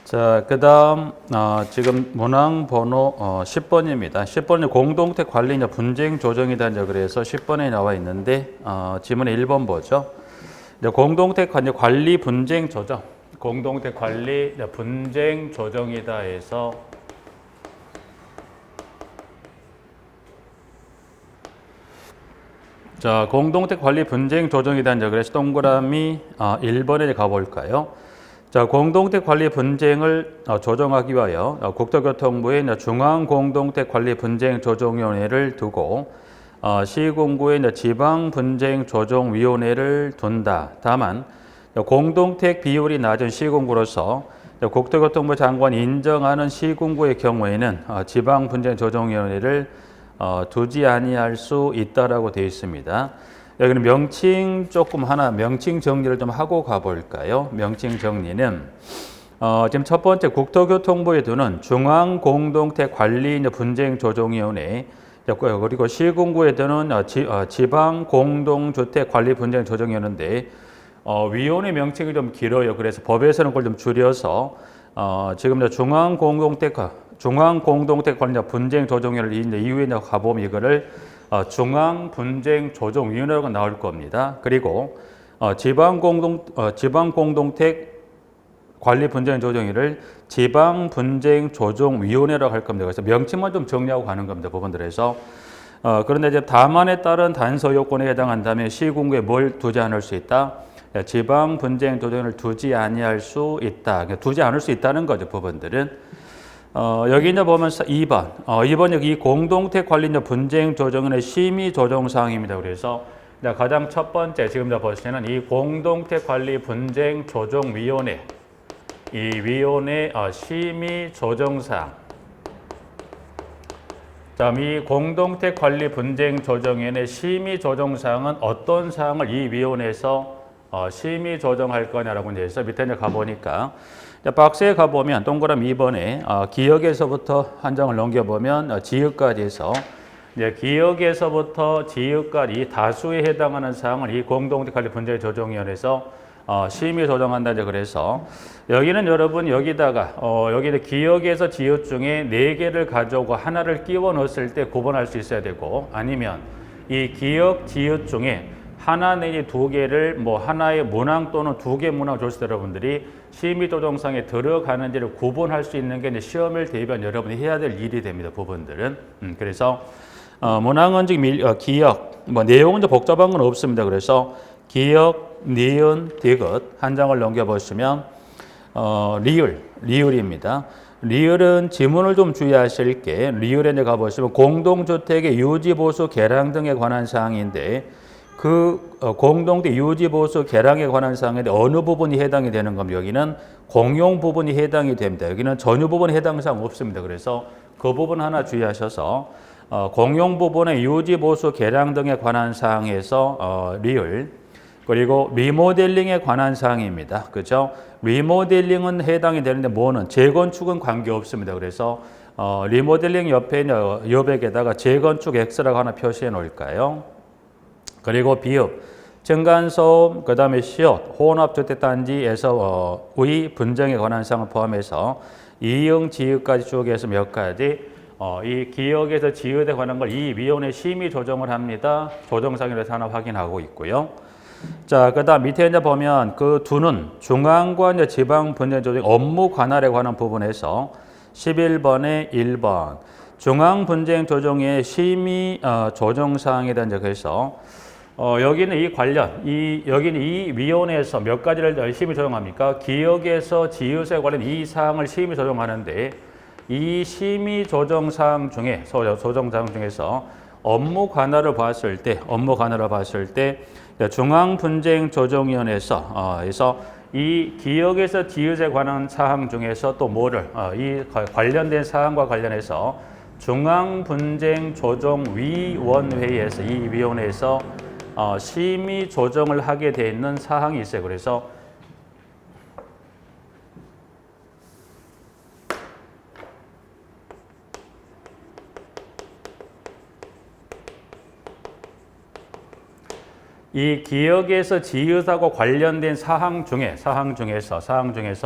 자, 그 다음, 지금 문항 번호 10번입니다. 10번이 공동택 관리 분쟁 조정이다. 그래서 10번에 나와 있는데, 지문에 1번 보죠. 공동택 관리 분쟁 조정. 공동택 관리 분쟁 조정이다 해서 자, 공동택 관리 분쟁 조정이다. 그래서 동그라미 1번에 가볼까요? 자, 공동택 관리 분쟁을 조정하기 위하여 국토교통부의 중앙공동택 관리 분쟁 조정위원회를 두고 시군구의 지방분쟁조정위원회를 둔다. 다만 공동택 비율이 낮은 시군구로서 국토교통부 장관이 인정하는 시군구의 경우에는 지방분쟁조정위원회를 두지 아니할 수 있다라고 되어 있습니다. 여기는 명칭 명칭 정리를 좀 하고 가볼까요? 명칭 정리는 지금 첫 번째 국토교통부에 두는 중앙공동택관리분쟁조정위원회, 그리고 시군구에 두는 지방공동주택관리분쟁조정위원회인데 위원회 명칭이 좀 길어요. 그래서 법에서는 그걸 좀 줄여서 지금 중앙공동택관리분쟁조정위원회 이후에 가보면 이거를 중앙분쟁조정위원회가 나올 겁니다. 그리고 지방공동택 관리분쟁조정위를 지방분쟁조정위원회라고 할 겁니다. 그래서 명칭만 좀 정리하고 가는 겁니다. 부분들에서. 그런데 이제 다만에 따른 단서 요건에 해당한다면 시군구에 뭘 두지 않을 수 있다? 지방분쟁조정위를 두지 아니할 수 있다. 그러니까 두지 않을 수 있다는 거죠. 부분들은. 여기 이제 보면 2번. 2번 여기 공동택 관리 분쟁 조정의 심의 조정 사항입니다. 그래서 가장 첫 번째 지금 보시면 이 공동택 관리 분쟁 조정 위원회, 이 위원회 심의 조정 사항. 다음 이 공동택 관리 분쟁 조정위원회 심의 조정 사항은 어떤 사항을 이 위원회에서 심의 조정할 거냐라고 이제 해서 밑에 이제 가보니까 박스에 가보면 동그라미 2번에 기역에서부터 한 장을 넘겨보면 지역까지 해서 기역에서부터 지역까지 다수에 해당하는 사항을 이 공동택 관리 분쟁 조정위원회에서 심의 조정한다. 그래서 여기는 여러분 여기다가 여기 기역에서 지역 중에 4개를 가져오고 하나를 끼워 넣었을 때 구분할 수 있어야 되고, 아니면 이 기역 지역 중에 하나 내지 2개를 하나의 문항 또는 2개 문항 줬을 때 여러분들이 심의 조정상에 들어가는지를 구분할 수 있는 게 이제 시험을 대비한 여러분이 해야 될 일이 됩니다. 부분들은. 그래서 문항은 지금 기역, 내용은 좀 복잡한 건 없습니다. 그래서 기역, 니은, 디귿 한 장을 넘겨보시면 리을입니다. 리을은 지문을 좀 주의하실 게, 리을에 이제 가보시면 공동주택의 유지보수 개량 등에 관한 사항인데, 그 공동택 유지보수 개량에 관한 사항인데 어느 부분이 해당이 되는 겁니다. 여기는 공용 부분이 해당이 됩니다. 여기는 전유 부분이 해당 사항 없습니다. 그래서 그 부분 하나 주의하셔서 공용 부분의 유지보수 개량 등에 관한 사항에서 리을, 그리고 리모델링에 관한 사항입니다. 그죠? 리모델링은 해당이 되는데 뭐는 재건축은 관계 없습니다. 그래서 리모델링 옆에 여백에다가 재건축 X라고 하나 표시해 놓을까요? 그리고 비읍, 층간소음, 그 다음에 시옷, 혼합주택단지에서 의 분쟁에 관한 사항을 포함해서 이응, 지읒까지 쭉 해서 몇 가지 이 기역에서 지읒에 관한 걸 이 위원회 심의 조정을 합니다. 조정상에서 하나 확인하고 있고요. 자, 그 다음 밑에 이제 보면 그 두는 중앙과 이제 지방분쟁조정 업무 관할에 관한 부분에서 11번에 1번 중앙분쟁조정의 심의 조정사항에 대한 적에서 여기는 이 관련, 여기는 이 위원회에서 몇 가지를 심의 조정합니까? 기역에서 지읒에 관련 이 사항을 심의 조정하는데, 이 심의 조정 사항 중에서 업무 관할을 봤을 때 중앙분쟁조정위원회에서 이 기역에서 지읒에 관한 사항 중에서 또 뭐를 이 관련된 사항과 관련해서 중앙분쟁조정위원회에서 이 위원회에서 심의 조정을 하게 돼 있는 사항이 있어요. 그래서 이 기역에서 지읒하고 관련된 사항 중에서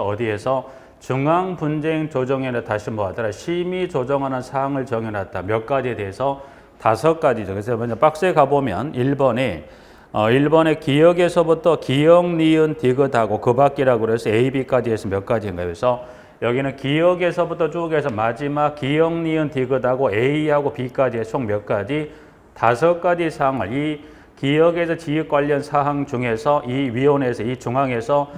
어디에서 중앙 분쟁 조정에는 다시 뭐 하더라? 심의 조정하는 사항을 정해놨다. 몇 가지에 대해서 5가지죠. 그래서 먼저 박스에 가보면 1번에 기역에서부터 기역, 니은, 디귿하고 그 밖이라고 그래서 A, B까지 해서 몇 가지인가요? 그래서 여기는 기역에서부터 쭉 해서 마지막 기역, 니은, 디귿하고 A하고 B까지 해서 총 몇 가지? 5가지 사항을 이 기역에서 지역 관련 사항 중에서 이 위원회에서 이 중앙에서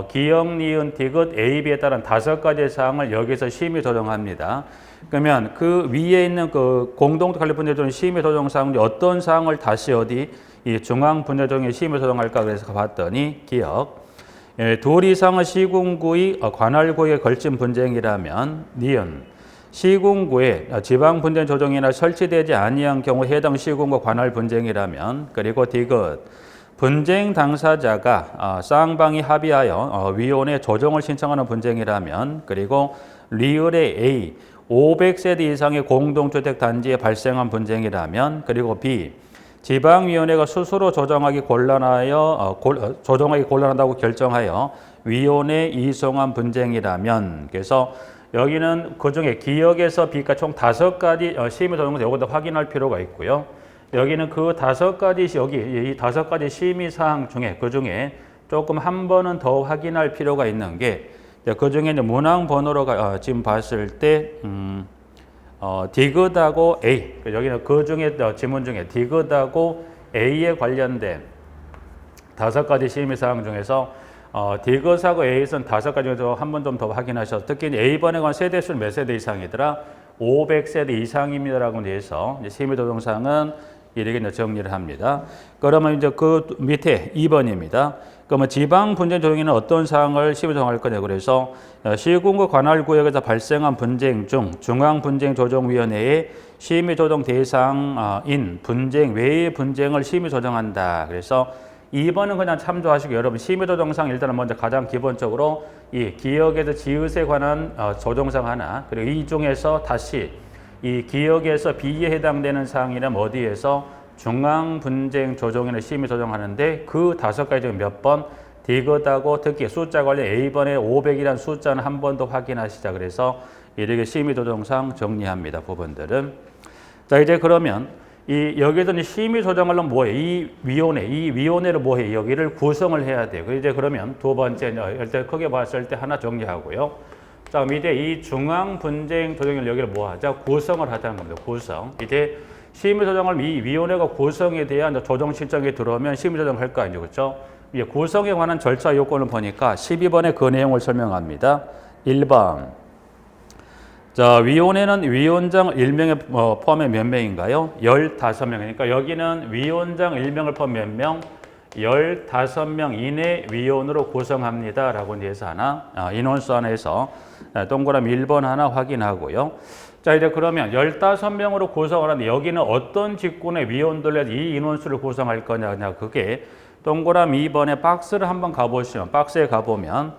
기역, 니은, 디귿, A, B에 따른 5가지 사항을 여기서 심의 조정합니다. 그러면 그 위에 있는 그 공동체 관리 분쟁 조정 심의 조정 사항 중 어떤 사항을 다시 어디 이 중앙 분쟁 조정에 심의 조정할까 그래서 봤더니 기역. 둘 이상의 시군구의 관할구에 걸친 분쟁이라면 니은. 시군구에 지방 분쟁 조정이나 설치되지 아니한 경우 해당 시군구 관할 분쟁이라면 그리고 디귿. 분쟁 당사자가 쌍방이 합의하여 위원회 조정을 신청하는 분쟁이라면 그리고 리을의 A 500세대 이상의 공동주택 단지에 발생한 분쟁이라면 그리고 B 지방위원회가 스스로 조정하기 곤란하다고 결정하여 위원회에 이송한 분쟁이라면 그래서 여기는 그중에 기역에서 B가 총 5가지 심의 조정에서 이것도 확인할 필요가 있고요. 여기는 그 5가지 여기 이 5가지 심의 사항 중에 그중에 조금 한 번은 더 확인할 필요가 있는 게 그중에 이제 문항 번호로 지금 봤을 때 디귿하고 A 여기는 그중에 지문 중에 디귿하고 A에 관련된 5가지 심의 사항 중에서 디귿하고 A에서는 5가지 중에서 한 번 좀 더 확인하셔서 특히 A번에 관한 세대수는 몇 세대 이상이더라? 500세대 이상입니다라고 해서 심의 조정 사항은 이렇게 정리를 합니다. 그러면 이제 그 밑에 2번입니다. 그러면 지방 분쟁 조정에는 어떤 사항을 심의 조정할 거냐 그래서 시군구 관할 구역에서 발생한 분쟁 중 중앙 분쟁 조정위원회의 심의 조정 대상인 분쟁 외의 분쟁을 심의 조정한다. 그래서 2번은 그냥 참조하시고 여러분 심의 조정상 일단은 먼저 가장 기본적으로 이 기역에서 지읒에 관한 조정상 하나 그리고 이 중에서 다시 이 기역에서 B에 해당되는 사항이라면 어디에서 중앙 분쟁 조정에는 심의 조정하는데 그 5가지 중에 몇 번 디귿하고 특히 숫자 관련 A번에 500이라는 숫자는 한 번 더 확인하시자. 그래서 이렇게 심의 조정상 정리합니다. 부분들은. 자 이제 그러면 이 여기에서 심의 조정하려면 뭐해? 이 위원회를 뭐해? 여기를 구성을 해야 돼요. 이제 그러면 두 번째 일단 크게 봤을 때 하나 정리하고요. 자, 이제 이 중앙 분쟁 조정을 여기를 뭐 하자? 구성을 하자는 겁니다. 구성. 이제 심의 조정을 이 위원회가 구성에 대한 조정 신청이 들어오면 심의 조정할 거 아니죠. 그렇죠? 이제 구성에 관한 절차 요건을 보니까 12번에 그 내용을 설명합니다. 1번. 자, 위원회는 위원장 1명에 포함해 몇 명인가요? 15명. 그러니까 여기는 위원장 1명을 포함 몇 명? 15명 이내 위원으로 구성합니다. 라고 해서 하나, 인원수 하나에서 동그라미 1번 하나 확인하고요. 자, 이제 그러면 15명으로 구성을 하는데 여기는 어떤 직군의 위원들로 이 인원수를 구성할 거냐. 그게 동그라미 2번에 박스를 한번 가보시면, 박스에 가보면,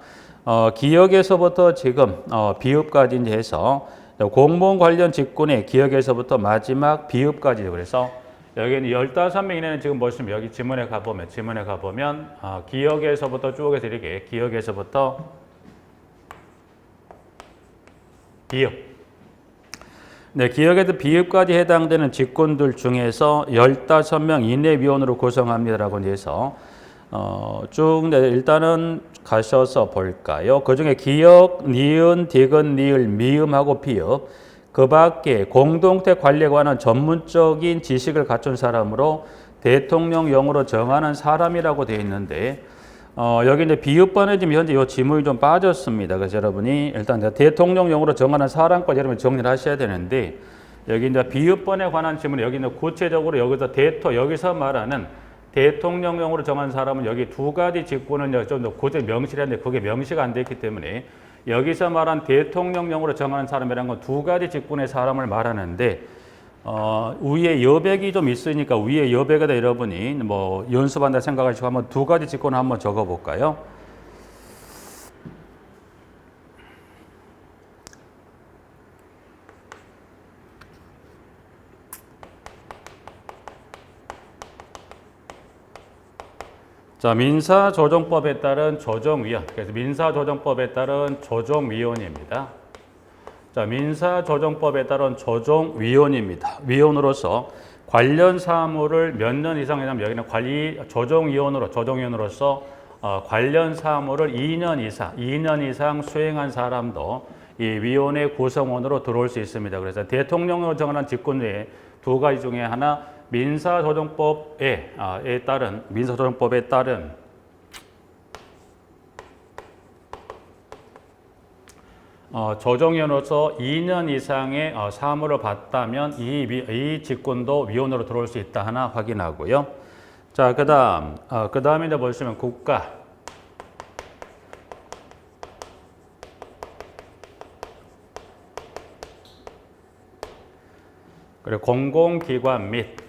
기역에서부터 지금 비읍까지 이제 해서 공무원 관련 직군의 기역에서부터 마지막 비읍까지 그래서 여기는 15명 이내는 지금 보시면 여기 지문에 가보면 기역에서부터 쭉 해서 이렇게 기역에서부터 비읍. 네, 기역에서 비읍까지 해당되는 직군들 중에서 15명 이내 위원으로 구성합니다라고 해서 쭉 일단은 가셔서 볼까요? 그 중에 기역, 니은, 디귿, 니을, 미음하고 비읍 그 밖에 공동체 관리에 관한 전문적인 지식을 갖춘 사람으로 대통령령으로 정하는 사람이라고 되어 있는데 여기 이제 비읍번에 지금 현재 이 지문이 좀 빠졌습니다. 그래서 여러분이 일단 대통령령으로 정하는 사람까지 여러분 정리를 하셔야 되는데 여기 이제 비읍번에 관한 지문이 여기 이제 구체적으로 여기서 말하는 대통령령으로 정한 사람은 여기 2가지 직군은 좀 더 구체 명시하는데 그게 명시가 안 됐기 때문에 여기서 말한 대통령령으로 정하는 사람이라는 건 2가지 직군의 사람을 말하는데 위에 여백이 좀 있으니까 위에 여백에다 여러분이 뭐 연습한다 생각하시고 한번 2가지 직군을 한번 적어 볼까요? 자, 민사조정법에 따른 조정위원. 그래서 민사조정법에 따른 조정위원입니다. 자, 민사조정법에 따른 조정위원입니다. 위원으로서 관련 사무를 몇 년 이상 하냐면 여기는 조정위원으로서 관련 사무를 2년 이상 수행한 사람도 이 위원회 구성원으로 들어올 수 있습니다. 그래서 대통령으로 정하는 직권 중에 두 가지 중에 하나 민사조정법에 따른 조정위원으로서 2년 이상의 사무를 봤다면 이 직군도 위원으로 들어올 수 있다 하나 확인하고요. 자, 그다음에 이제 보시면 국가. 그리고 공공기관 및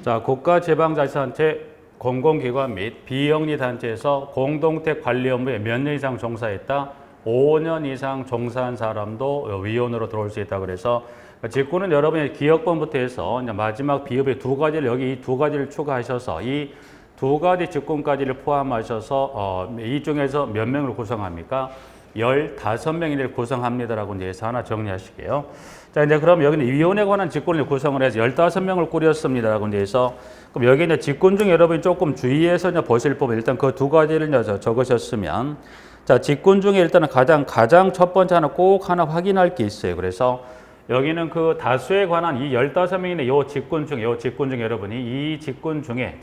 자, 국가지방자치단체, 공공기관 및 비영리단체에서 공동택 관리 업무에 몇 년 이상 종사했다? 5년 이상 종사한 사람도 위원으로 들어올 수 있다. 그래서 직군은 여러분의 기역번부터 해서 마지막 비읍의 두 가지를 여기 이 두 가지를 추가하셔서 이 두 가지 직군까지를 포함하셔서 이 중에서 몇 명을 구성합니까? 15명을 구성합니다라고 이제 해서 하나 정리하시게요. 자, 이제 그럼 여기는 위원회에 관한 직군을 구성을 해서 15명을 꾸렸습니다라고 이제 해서 그럼 여기 이제 직군 중에 여러분이 조금 주의해서 이제 보실 법은 일단 그 두 가지를 이제 적으셨으면 자, 직군 중에 일단은 가장 첫 번째 꼭 하나 확인할 게 있어요. 그래서 여기는 그 다수에 관한 이 15명의 요 직군 중에 여러분이 이 직군 중에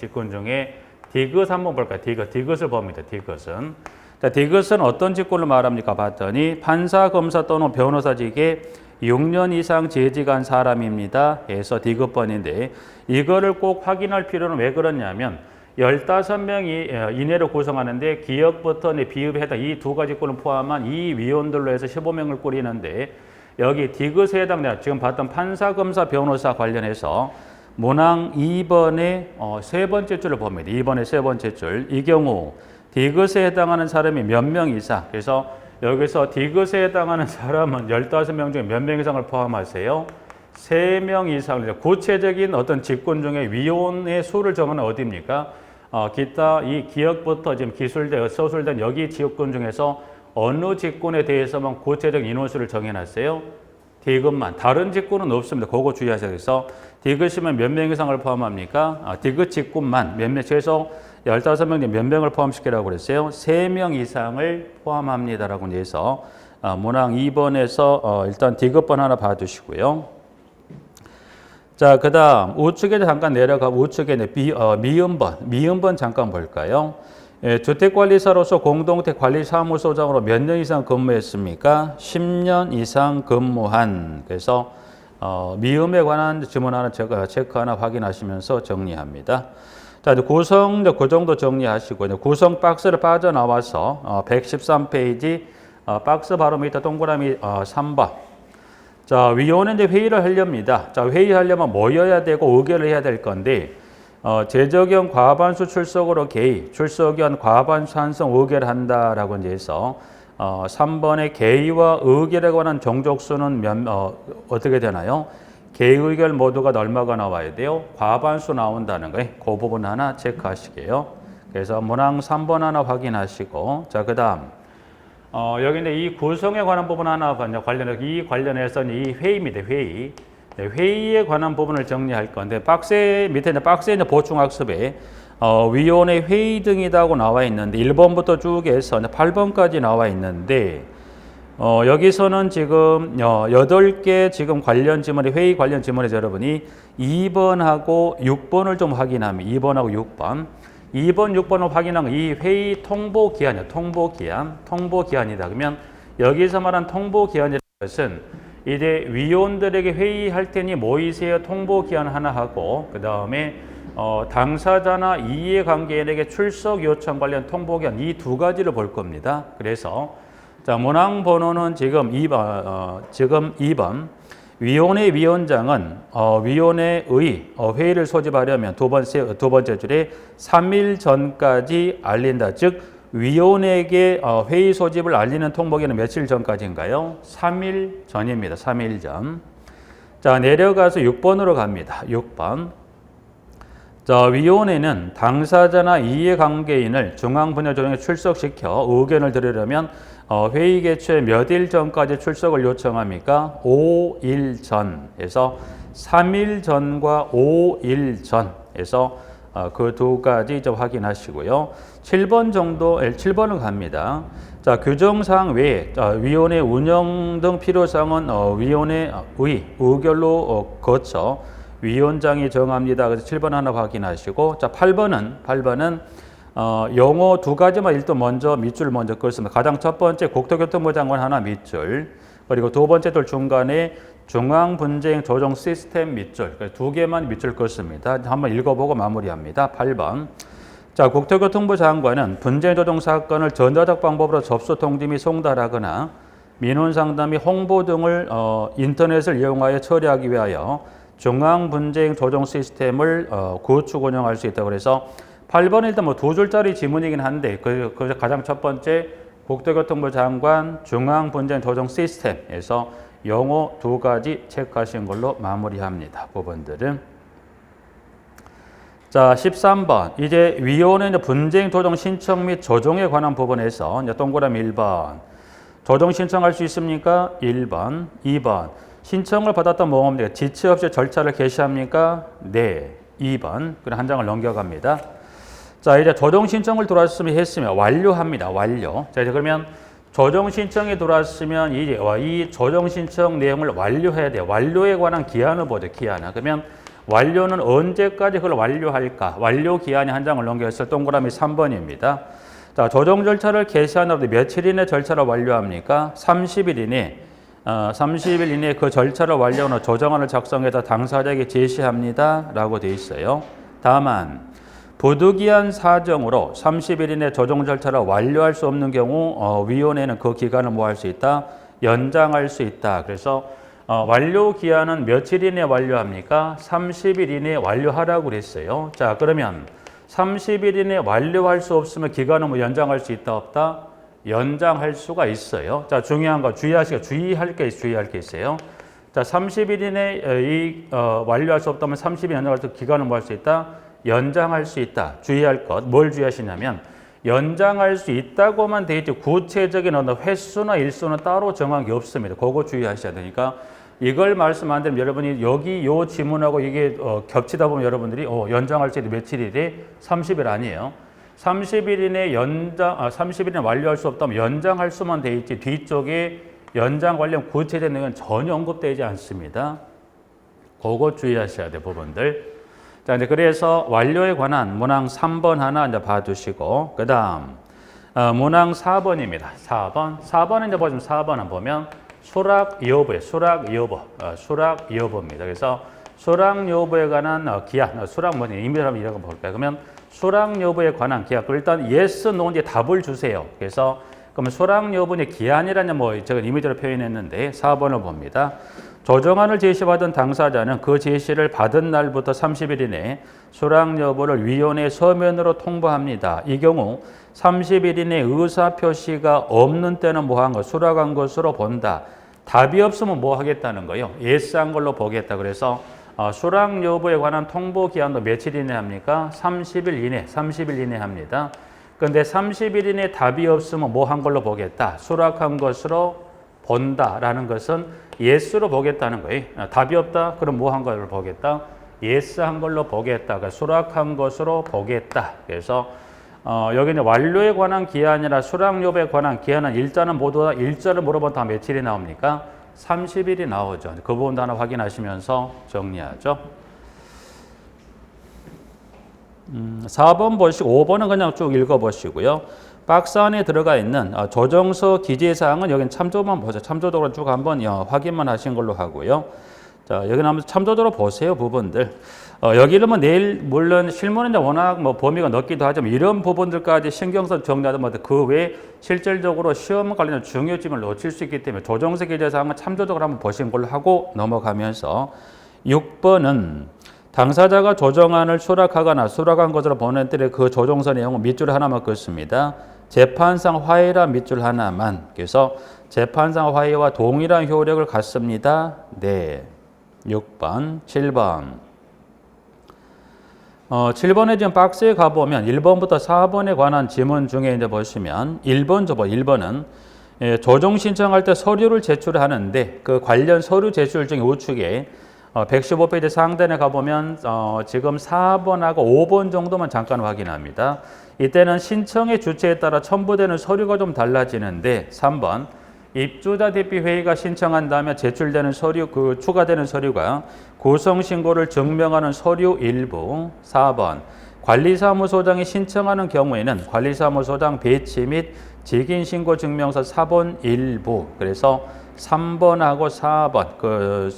디귿 한번 볼까요? 디귿을 봅니다. 디귿은. 자, 디귿은 어떤 직군을 말합니까? 봤더니 판사, 검사 또는 변호사직에 6년 이상 재직한 사람입니다. 해서 디귿번인데 이거를 꼭 확인할 필요는 왜 그러냐면 15명이 이내로 구성하는데 기역부터 비읍에 해당 이 두 가지 직군을 포함한 이 위원들로 해서 15명을 꾸리는데 여기 디귿에 해당되는 지금 봤던 판사, 검사, 변호사 관련해서 문항 2번의 세 번째 줄을 봅니다. 2번의 세 번째 줄. 이 경우 디귿에 해당하는 사람이 몇 명 이상. 그래서 여기서 디귿에 해당하는 사람은 15명 중에 몇 명 이상을 포함하세요? 3명 이상. 구체적인 어떤 직군 중에 위원의 수를 정하는 어디입니까? 기타 이 기역부터 지금 서술된 여기 직군 중에서 어느 직군에 대해서만 구체적인 인원수를 정해놨어요? 디귿만. 다른 직군은 없습니다. 그거 주의하셔야 돼서 디귿이면 몇 명 이상을 포함합니까? 디귿 직군만 몇 명, 최소 15명 중에 몇 명을 포함시키라고 그랬어요? 3명 이상을 포함합니다라고 해서 문항 2번에서 일단 디귿번 하나 봐두시고요. 자, 그 다음 우측에 잠깐 내려가 우측에 미음번 잠깐 볼까요? 주택관리사로서 공동택 관리사무소장으로 몇 년 이상 근무했습니까? 10년 이상 근무한. 그래서 미음에 관한 지문 하나 체크 하나 확인하시면서 정리합니다. 자, 이제 구성 그 정도 정리하시고 이제 구성 박스를 빠져나와서 113페이지 박스 바로 밑에 동그라미 3번. 자, 위원은 이제 회의를 하렵니다. 자, 회의하려면 모여야 되고 의결을 해야 될 건데 재적용 과반수 출석으로 개의, 출석연 과반수 찬성 의결한다라고 이제 해서 3번의 개의와 의결에 관한 정족수는 어떻게 되나요? 개의 의결 모두가 얼마가 나와야 돼요? 과반수 나온다는 거예요. 그 부분 하나 체크하시게요. 그래서 문항 3번 하나 확인하시고 자, 그다음 여기는 이 구성에 관한 부분 하나 관련해서 이 회의입니다. 회의. 네, 회의에 관한 부분을 정리할 건데 밑에 박스에 보충학습에 위원회 회의 등이라고 나와 있는데 1번부터 쭉 해서 8번까지 나와 있는데 여기서는 지금 8개 지금 회의 관련 지문에서 여러분이 2번하고 6번을 좀 확인하면 2번하고 6번 6번을 확인하면 이 회의 통보기한이다. 그러면 여기서 말한 통보기한이라는 것은 이제 위원들에게 회의할 테니 모이세요 통보 기한 하나 하고 그 다음에 당사자나 이해관계인에게 출석 요청 관련 통보 기한 이 두 가지를 볼 겁니다. 그래서 자 문항 번호는 지금 2번 위원회 위원장은 위원회의 회의를 소집하려면 두 번째 줄에 3일 전까지 알린다. 즉 위원회에게 회의 소집을 알리는 통보기는 며칠 전까지인가요? 3일 전입니다. 3일 전. 자 내려가서 6번으로 갑니다. 6번. 자 위원회는 당사자나 이해관계인을 중앙분야조정에 출석시켜 의견을 들으려면 회의 개최 몇 일 전까지 출석을 요청합니까? 5일 전에서 3일 전과 5일 전에서 그 두 가지 좀 확인하시고요. 7번 정도, 7번을 갑니다. 자, 규정사항 외에 위원회 운영 등 필요사항은 위원회의 의결로 거쳐 위원장이 정합니다. 그래서 7번 하나 확인하시고, 자, 8번은 용어 두 가지만 일단 먼저 밑줄 먼저 긋습니다. 가장 첫 번째 국토교통부 장관 하나 밑줄, 그리고 두 번째 줄 중간에 중앙분쟁 조정 시스템 밑줄, 두 개만 밑줄 긋습니다. 한번 읽어보고 마무리합니다. 8번. 자, 국토교통부 장관은 분쟁 조정 사건을 전자적 방법으로 접수 통지 및 송달하거나 민원 상담 및 홍보 등을 인터넷을 이용하여 처리하기 위하여 중앙분쟁 조정 시스템을 구축 운영할 수 있다고 그래서 8번 일단 뭐 두 줄짜리 지문이긴 한데 그 가장 첫 번째 국토교통부 장관 중앙분쟁 조정 시스템에서 용어 두 가지 체크하신 걸로 마무리합니다. 부분들은. 자, 13번. 이제 위원회 분쟁 조정 신청 및 조정에 관한 부분에서 이제 동그라미 1번. 조정 신청할 수 있습니까? 1번. 2번. 신청을 받았던 모험입니다. 지체 없이 절차를 개시합니까? 네. 2번. 그럼 한 장을 넘겨갑니다. 자, 이제 조정 신청을 했으면 완료합니다. 완료. 자, 이제 그러면 조정 신청이 들어왔으면 이제 이 조정 신청 내용을 완료해야 돼요. 완료에 관한 기한을 보죠. 기한을. 그러면 완료는 언제까지 그걸 완료할까? 완료 기한이 한 장을 넘겨서 동그라미 3번입니다. 자, 조정 절차를 개시하는 며칠 이내 절차를 완료합니까? 30일 이내. 30일 이내에 그 절차를 완료하는 조정안을 작성해서 당사자에게 제시합니다. 라고 되어 있어요. 다만 부득이한 사정으로 30일 이내 조정 절차를 완료할 수 없는 경우 위원회는 그 기간을 뭐 할 수 있다? 연장할 수 있다. 그래서 완료 기한은 며칠 이내에 완료합니까? 30일 이내에 완료하라고 그랬어요. 자, 그러면 30일 이내에 완료할 수 없으면 기간은 뭐 연장할 수 있다 없다? 연장할 수가 있어요. 자, 중요한 거 주의할 게 있어요. 자, 30일 이내에 완료할 수 없다면 30일 연장할 수 기간은 뭐 할 수 있다? 연장할 수 있다. 주의할 것. 뭘 주의하시냐면 연장할 수 있다고만 돼 있지 구체적인 어느 횟수나 일수는 따로 정한 게 없습니다. 그거 주의하셔야 되니까 이걸 말씀 안 드리면 여러분이 여기 요 지문하고 이게 겹치다 보면 여러분들이 연장할 수 있는 며칠이래? 30일 아니에요. 30일 이내 30일 이내 완료할 수 없다면 연장할 수만 돼 있지 뒤쪽에 연장 관련 구체적인 내용은 전혀 언급되지 않습니다. 그거 주의하셔야 돼 부분들. 자, 이제 그래서 완료에 관한 문항 3번 하나 이제 봐두시고, 그 다음, 문항 4번입니다. 4번은 이제 보시면 4번은 보면 수락 여부예요. 수락 여부입니다. 그래서 수락 여부에 관한 기한, 수락 뭐냐, 이미지로 이런 거 볼까요? 그러면 수락 여부에 관한 기한, 일단 yes, no 이제 답을 주세요. 그래서 그러면 수락 여부의 기한이라는 제가 이미지로 표현했는데 4번을 봅니다. 조정안을 제시받은 당사자는 그 제시를 받은 날부터 30일 이내 수락 여부를 위원회 서면으로 통보합니다. 이 경우 30일 이내 의사 표시가 없는 때는 뭐한 것, 수락한 것으로 본다. 답이 없으면 뭐 하겠다는 거예요? 예스한 걸로 보겠다. 그래서 수락 여부에 관한 통보 기한도 며칠 이내 합니까? 30일 이내 합니다. 그런데 30일 이내 답이 없으면 뭐 한 걸로 보겠다. 수락한 것으로 본다라는 것은 예스로 보겠다는 거예요. 답이 없다? 그럼 뭐 한 걸로 보겠다? 예스 한 걸로 보겠다. 그러니까 수락한 것으로 보겠다. 그래서 여기는 완료에 관한 기한이나 수락 여부에 관한 기한은 일자는 모두 다 일자를 물어보면 다 며칠이 나옵니까? 30일이 나오죠. 그 부분도 하나 확인하시면서 정리하죠. 4번 보시고 5번은 그냥 쭉 읽어보시고요. 박스 안에 들어가 있는 조정서 기재사항은 여기는 참조만 보세요. 참조적으로 쭉 한번 확인만 하신 걸로 하고요. 자, 여기는 한번 참조적으로 보세요, 부분들. 여기는 뭐 내일, 물론 실무는 이제 워낙 뭐 범위가 넓기도 하지만 이런 부분들까지 신경써 정리하다 보면 그 외에 실질적으로 시험 관련된 중요점을 놓칠 수 있기 때문에 조정서 기재사항은 참조적으로 한번 보신 걸로 하고 넘어가면서 6번은 당사자가 조정안을 수락하거나 수락한 것으로 보낸 때에 그 조정서 내용은 밑줄 하나만 긋습니다. 재판상 화해란 밑줄 하나만. 그래서 재판상 화해와 동일한 효력을 갖습니다. 네. 6번, 7번. 7번에 지금 박스에 가보면 1번부터 4번에 관한 지문 중에 이제 보시면 1번 접어 1번은 조정 신청할 때 서류를 제출하는데 그 관련 서류 제출 중에 우측에 115페이지 상단에 가보면 지금 4번하고 5번 정도만 잠깐 확인합니다. 이때는 신청의 주체에 따라 첨부되는 서류가 좀 달라지는데 3번 입주자 대피 회의가 신청한다면 제출되는 서류, 그 추가되는 서류가 구성신고를 증명하는 서류 일부. 4번 관리사무소장이 신청하는 경우에는 관리사무소장 배치 및 직인신고 증명서 사본 일부. 그래서 3번하고 4번 그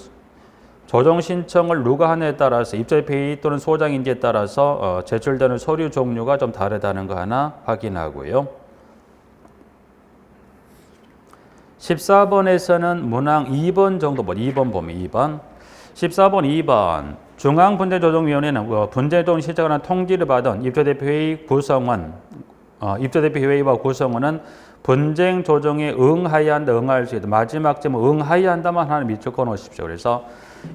조정 신청을 누가 하느냐에 따라서 입주자 대피 회의 또는 소장인지에 따라서 제출되는 서류 종류가 좀 다르다는 거 하나 확인하고요. 14번에서는 문항 2번 정도 2번 보면 2번. 14번 2번 중앙분쟁조정위원회는 분쟁조정 시작하는 통지를 받은 입주대표회의 구성원 입주대표회의와 구성원은 분쟁조정에 응하여야 한다, 응할 수 있다. 마지막 점은 응하여야 한다만 하나 밑줄 꺼놓으십시오. 그래서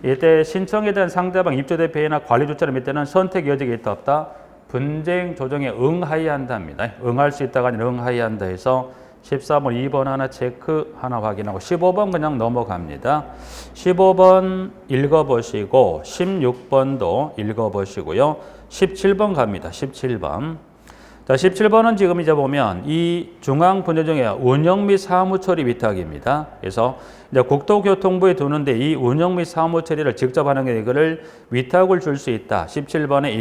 이때 신청에 대한 상대방 입주대표회의나 관리주체를 밑에는 선택 여지가 있다 없다. 분쟁조정에 응하여야 한답니다. 응할 수 있다가 아니라 응하여야 한다 해서 14번 2번 하나 체크 하나 확인하고 15번 그냥 넘어갑니다. 15번 읽어보시고 16번도 읽어보시고요. 17번 갑니다. 17번. 자, 17번은 지금 이제 보면 이 중앙분쟁조정의 운영 및 사무처리 위탁입니다. 그래서 이제 국토교통부에 두는데 이 운영 및 사무처리를 직접 하는 게 이거를 위탁을 줄 수 있다. 17번에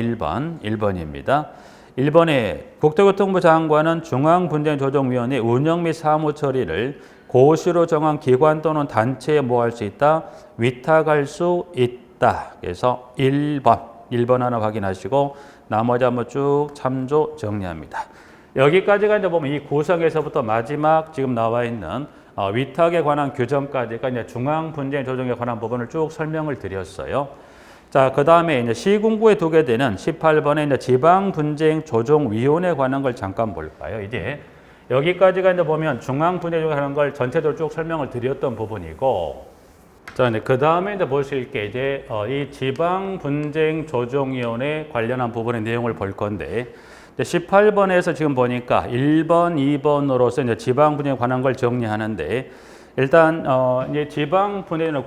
1번입니다. 1번에 국토교통부 장관은 중앙분쟁조정위원회 운영 및 사무처리를 고시로 정한 기관 또는 단체에 뭐 할 수 있다? 위탁할 수 있다. 그래서 1번 하나 확인하시고 나머지 한번 쭉 참조 정리합니다. 여기까지가 이제 보면 이 구성에서부터 마지막 지금 나와 있는 위탁에 관한 규정까지가 이제 중앙분쟁조정에 관한 부분을 쭉 설명을 드렸어요. 자, 그 다음에 이제 시군구에 두게 되는 18번에 이제 지방분쟁조정위원회에 관한 걸 잠깐 볼까요? 이제 여기까지가 이제 보면 중앙분쟁조정에 관한 걸 전체적으로 쭉 설명을 드렸던 부분이고, 자, 이제 그 다음에 이제 보실 게 이제 이 지방분쟁조정위원회 관련한 부분의 내용을 볼 건데, 18번에서 지금 보니까 1번, 2번으로서 이제 지방분쟁에 관한 걸 정리하는데, 일단 이제 지방분쟁의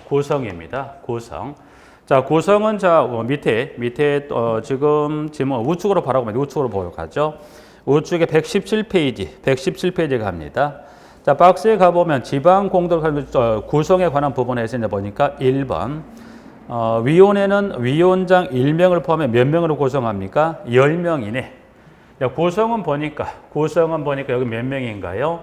구성입니다. 구성. 자, 구성은 자 밑에 지금 우측으로 바라고 보면 우측으로 보여가죠. 우측에 117페이지 갑니다. 자, 박스에 가보면 지방 공동 구성에 관한 부분에서 이제 보니까 1번 위원회는 위원장 1명을 포함해 몇 명으로 구성합니까? 10명 이내. 자, 구성은 보니까 여기 몇 명인가요?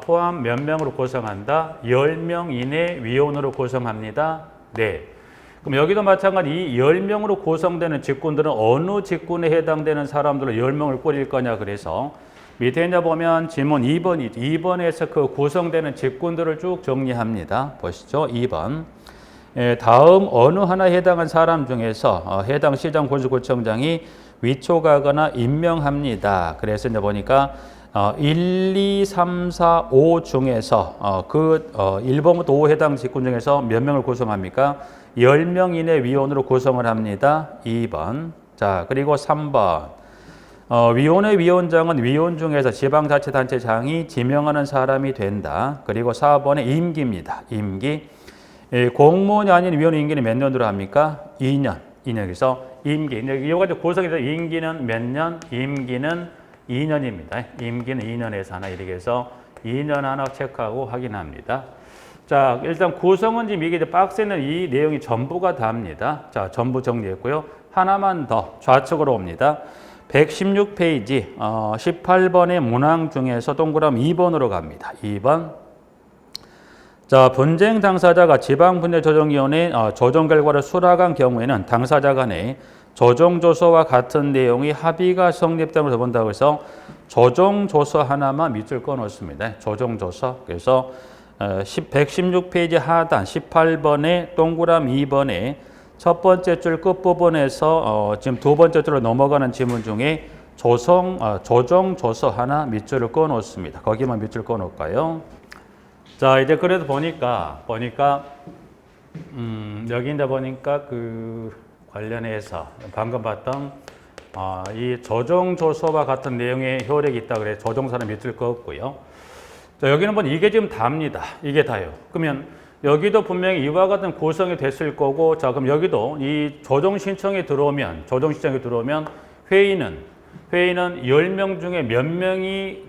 포함 몇 명으로 구성한다? 10명 이내 위원으로 구성합니다. 네. 그럼 여기도 마찬가지 이 10명으로 구성되는 직군들은 어느 직군에 해당되는 사람들로 10명을 꾸릴 거냐 그래서 밑에 이제 보면 질문 2번이죠. 2번에서 그 구성되는 직군들을 쭉 정리합니다. 보시죠. 2번. 다음 어느 하나에 해당한 사람 중에서 해당 시장 군수구청장이 위촉하거나 임명합니다. 그래서 이제 보니까 1, 2, 3, 4, 5 중에서 1번부터 5 해당 직군 중에서 몇 명을 구성합니까? 10명 이내 위원으로 구성을 합니다. 2번. 자, 그리고 3번. 위원회 위원장은 위원 중에서 지방자치단체장이 지명하는 사람이 된다. 그리고 4번에 임기입니다. 임기. 공무원이 아닌 위원 임기는 몇 년으로 합니까? 2년. 2년에서 임기. 이거 가지고 구성에서 임기는 몇 년? 임기는 2년입니다. 임기는 2년에서 하나 이렇게 해서 2년 하나 체크하고 확인합니다. 자, 일단 구성은 지금 이게 박스에는 이 내용이 전부가 다입니다. 자, 전부 정리했고요. 하나만 더 좌측으로 옵니다. 116페이지 18번의 문항 중에서 동그라미 2번으로 갑니다. 2번. 자, 분쟁 당사자가 지방분쟁조정위원회 조정 결과를 수락한 경우에는 당사자 간에 조정조서와 같은 내용의 합의가 성립됨을 본다고 해서 조정조서 하나만 밑줄 꺼놓습니다. 조정조서. 그래서 116페이지 하단 18번의 동그라미 2번에 첫 번째 줄 끝부분에서 지금 두 번째 줄로 넘어가는 지문 중에 조정조서 하나 밑줄을 꺼놓습니다. 거기만 밑줄 꺼놓을까요? 자, 이제 그래도 보니까 여기 이제 보니까 그 관련해서 방금 봤던 이 조정조서와 같은 내용의 효력이 있다 그래 조정사는 밑줄 그었고요. 자, 여기는 보니 이게 지금 답니다. 이게 다요. 그러면 여기도 분명히 이와 같은 구성이 됐을 거고, 자, 그럼 여기도 이 조정 신청이 들어오면 회의는 10명 중에 몇 명이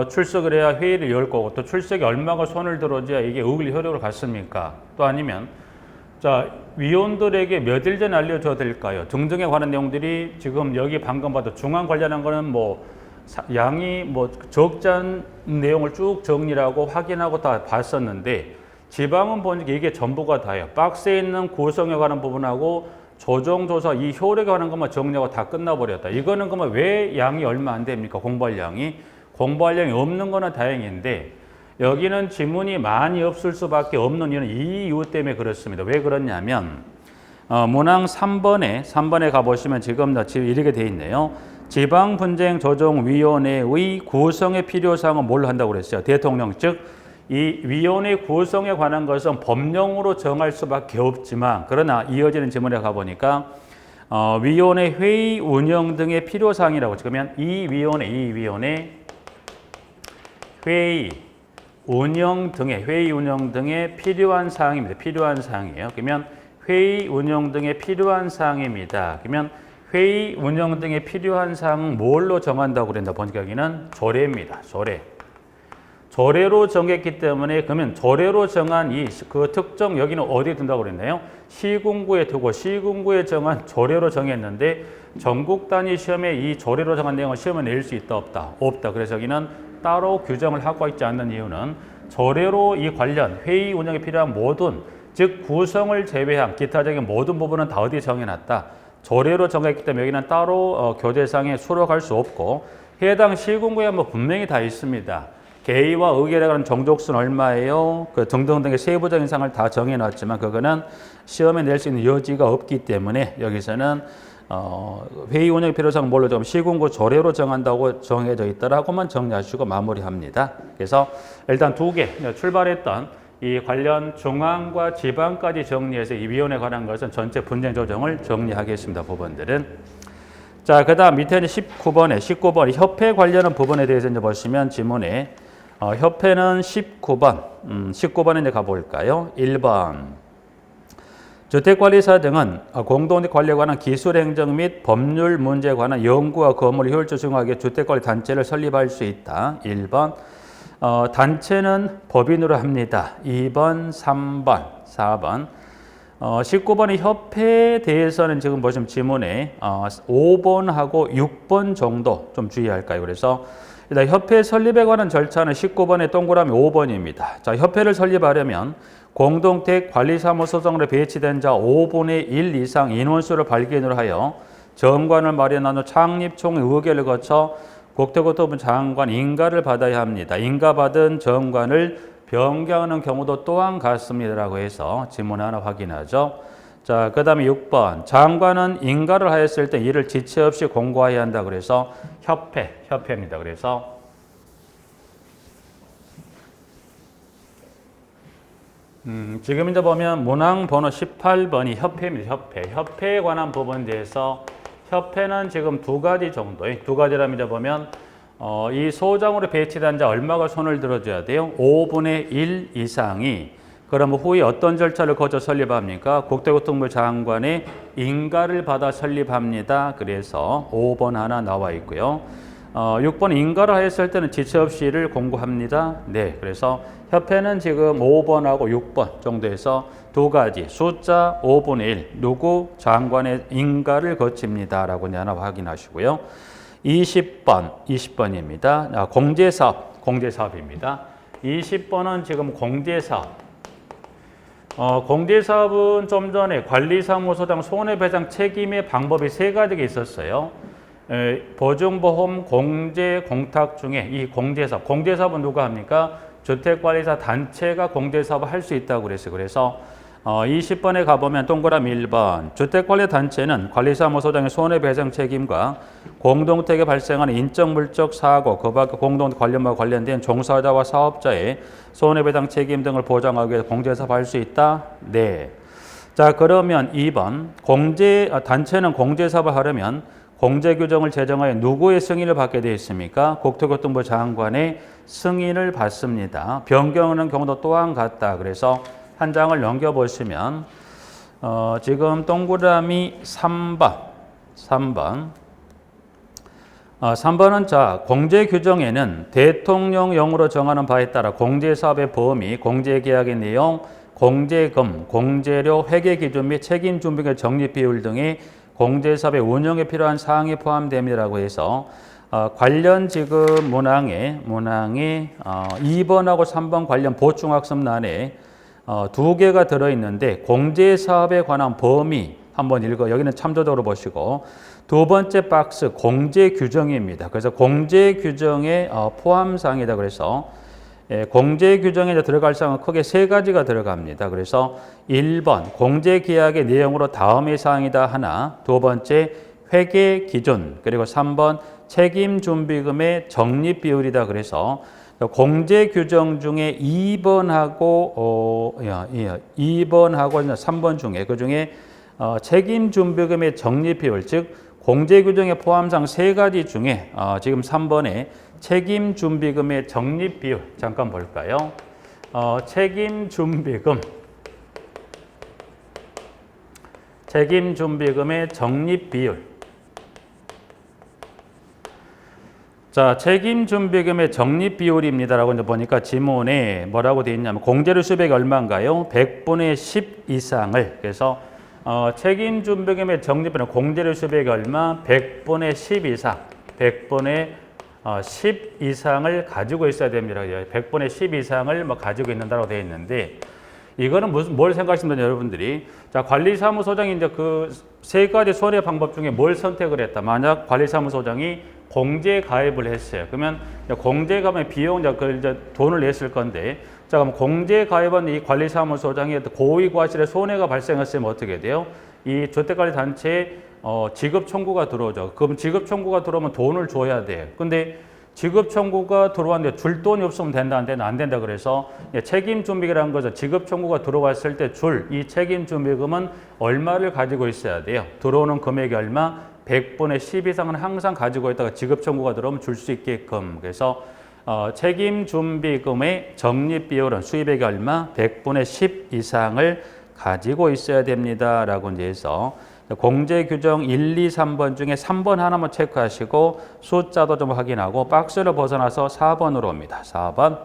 출석을 해야 회의를 열 거고, 또 출석이 얼마가 손을 들어줘야 이게 의결 효력을 갖습니까? 또 아니면 자, 위원들에게 몇 일 전에 알려줘야 될까요? 등등에 관한 내용들이 지금 여기 방금 봐도 중앙 관련한 거는 양이 적잖은 내용을 쭉 정리하고 확인하고 다 봤었는데, 지방은 보니까 이게 전부가 다예요. 박스에 있는 구성에 관한 부분하고 조정조사 이 효력에 관한 것만 정리하고 다 끝나버렸다. 이거는 그러면 왜 양이 얼마 안 됩니까? 공부할 양이 없는 거는 다행인데, 여기는 지문이 많이 없을 수밖에 없는 이유는 이 이유 때문에 그렇습니다. 왜 그렇냐면 문항 3번에 가보시면 지금 이렇게 돼 있네요. 지방분쟁조정위원회의 구성의 필요사항은 뭘로 한다고 그랬어요? 대통령, 즉 이 위원회 구성에 관한 것은 법령으로 정할 수밖에 없지만, 그러나 이어지는 지문에 가보니까 위원회 회의 운영 등의 필요사항이라고. 그러면 이 위원회 회의 운영 등의 필요한 사항입니다. 필요한 사항이에요. 그러면 회의 운영 등의 필요한 사항입니다. 그러면 회의 운영 등의 필요한 사항은 뭘로 정한다고 그랬나 보니까 여기는 조례입니다. 조례로 정했기 때문에, 그러면 조례로 정한 그 특정, 여기는 어디에 둔다고 그랬나요? 시군구에 두고 시군구에 정한 조례로 정했는데, 전국 단위 시험에 이 조례로 정한 내용을 시험에 낼 수 있다 없다. 그래서 여기는 따로 규정을 하고 있지 않는 이유는 조례로 이 관련 회의 운영에 필요한 모든, 즉 구성을 제외한 기타적인 모든 부분은 다 어디에 정해놨다. 조례로 정했기 때문에 여기는 따로 교재상에 수록할 수 없고, 해당 시군구에 분명히 다 있습니다. 개의와 의결에 관한 정족수는 얼마예요? 그 등등 등의 세부적인 사항을 다 정해놨지만 그거는 시험에 낼 수 있는 여지가 없기 때문에 여기서는 회의 운영의 필요사항 뭘로 정하면 시군구 조례로 정한다고 정해져 있더라고만 정리하시고 마무리합니다. 그래서 일단 두 개 출발했던 이 관련 중앙과 지방까지 정리해서 이 위원회에 관한 것은 전체 분쟁 조정을 정리하겠습니다. 부분들은. 자, 그 다음 밑에는 19번에 협회 관련한 부분에 대해서 이제 보시면 지문에 협회는 19번에 이제 가볼까요? 1번. 주택관리사 등은 공동주택 관리에 관한 기술행정 및 법률 문제에 관한 연구와 건물을 효율적으로 적용하기 주택관리 단체를 설립할 수 있다. 1번. 단체는 법인으로 합니다. 2번, 3번, 4번. 19번의 협회에 대해서는 지금 보시면 지문에 5번하고 6번 정도 좀 주의할까요? 그래서 일단 협회 설립에 관한 절차는 19번의 동그라미 5번입니다. 자, 협회를 설립하려면 공동택 관리사무소 등으로 배치된 자 5분의 1 이상 인원수를 발견을 하여 정관을 마련한 후 창립총회 의결을 거쳐 국토교통부 장관 인가를 받아야 합니다. 인가받은 정관을 변경하는 경우도 또한 같습니다라고 해서 지문 하나 확인하죠. 자, 그 다음에 6번. 장관은 인가를 하였을 때 이를 지체 없이 공고해야 한다. 그래서 협회입니다. 그래서 지금 이제 보면 문항 번호 18번이 협회입니다. 협회에 관한 부분에 대해서 협회는 지금 두 가지 정도, 두 가지라면 이제 보면 이 소장으로 배치된 자 얼마가 손을 들어줘야 돼요? 5분의 1 이상이. 그러면 후에 어떤 절차를 거쳐 설립합니까? 국토교통부 장관의 인가를 받아 설립합니다. 그래서 5번 하나 나와 있고요. 6번 인가를 하였을 때는 지체 없이 이를 공고합니다. 네, 그래서 협회는 지금 5번하고 6번 정도에서 두 가지 숫자 5분의 1 누구 장관의 인가를 거칩니다. 라고 하나 확인하시고요. 20번입니다. 공제사업입니다. 20번은 지금 공제사업. 공제사업은 좀 전에 관리사무소장 손해배상 책임의 방법이 세 가지가 있었어요. 보증보험, 공제, 공탁 중에 이 공제사업은 누가 합니까? 주택관리사 단체가 공제사업을 할 수 있다고 그랬어요. 그래서 20번에 가보면 동그라미 1번 주택관리단체는 관리사무소장의 손해배상 책임과 공동택에 발생하는 인적물적 사고, 그 밖에 공동택 관련과 관련된 종사자와 사업자의 손해배상 책임 등을 보장하기 위해 공제사업을 할 수 있다? 네. 자, 그러면 2번 단체는 공제사업을 하려면 공제규정을 제정하여 누구의 승인을 받게 되어 있습니까? 국토교통부 장관의 승인을 받습니다. 변경하는 경우도 또한 같다. 그래서 한 장을 넘겨보시면 지금 동그라미 3번 3번은 자 공제규정에는 대통령령으로 정하는 바에 따라 공제사업의 범위, 공제계약의 내용, 공제금, 공제료, 회계기준 및 책임준비의 적립비율 등의 공제사업의 운영에 필요한 사항이 포함됩니다라고 해서 관련 지금 문항에 2번하고 3번 관련 보충학습란에 두 개가 들어있는데 공제사업에 관한 범위 한번 여기는 참조적으로 보시고 두 번째 박스 공제규정입니다. 그래서 공제규정의 포함사항이다. 그래서 공제규정에 들어갈 사항은 크게 세 가지가 들어갑니다. 그래서 1번 공제계약의 내용으로 다음의 사항이다 하나, 두 번째 회계기준, 그리고 3번 책임준비금의 적립비율이다. 그래서 공제규정 중에 2번하고 3번 중에 그중에 책임준비금의 적립비율, 즉 공제규정의 포함사항 세 가지 중에 지금 3번에 책임준비금의 적립비율 잠깐 볼까요? 책임준비금의 적립비율. 자, 책임준비금의 적립비율입니다라고 이제 보니까 지문에 뭐라고 되어 있냐면 공제료 수백이 얼마인가요? 100분의 10 이상을. 그래서 책임준비금의 적립비율은 공제료 수백이 얼마? 100분의 10 이상. 100분의 10 이상을 가지고 있어야 됩니다. 100분의 10 이상을 가지고 있는다고 되어 있는데 이거는 뭘 생각하시면 여러분들이 자 관리사무소장이 이제 그 세 가지 손해 방법 중에 뭘 선택을 했다. 만약 관리사무소장이 공제 가입을 했어요. 그러면 공제 가입의 비용 이제 돈을 냈을 건데 자 그럼 공제 가입한 이 관리사무소장이 고의과실에 손해가 발생했으면 어떻게 돼요? 이 주택관리단체에 지급 청구가 들어오죠. 그럼 지급 청구가 들어오면 돈을 줘야 돼요. 근데 지급 청구가 들어왔는데 줄 돈이 없으면 된다, 안 된다. 그래서 책임준비금이라는 거죠. 지급 청구가 들어왔을 때 이 책임준비금은 얼마를 가지고 있어야 돼요? 들어오는 금액이 얼마? 100분의 10 이상은 항상 가지고 있다가 지급 청구가 들어오면 줄 수 있게끔. 그래서 책임준비금의 적립비율은 수입액이 얼마? 100분의 10 이상을 가지고 있어야 됩니다라고 이제 해서 공제규정 1, 2, 3번 중에 3번 하나만 체크하시고 숫자도 좀 확인하고 박스를 벗어나서 4번으로 옵니다. 4번.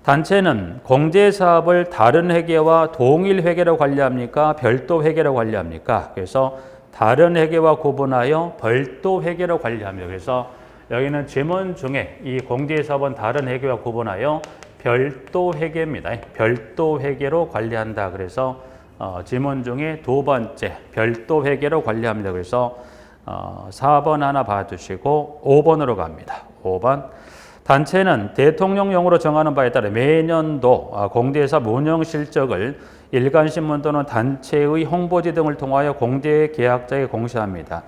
단체는 공제사업을 다른 회계와 동일 회계로 관리합니까? 별도 회계로 관리합니까? 그래서 다른 회계와 구분하여 별도 회계로 관리합니다. 그래서 여기는 지문 중에 이 공제사업은 다른 회계와 구분하여 별도 회계입니다. 별도 회계로 관리한다. 그래서 지문 중에 두 번째 별도 회계로 관리합니다. 그래서 4번 하나 봐주시고 5번으로 갑니다. 5번. 단체는 대통령령으로 정하는 바에 따라 매년도 공제사업 운영 실적을 일간신문 또는 단체의 홍보지 등을 통하여 공제계약자에게 공시합니다.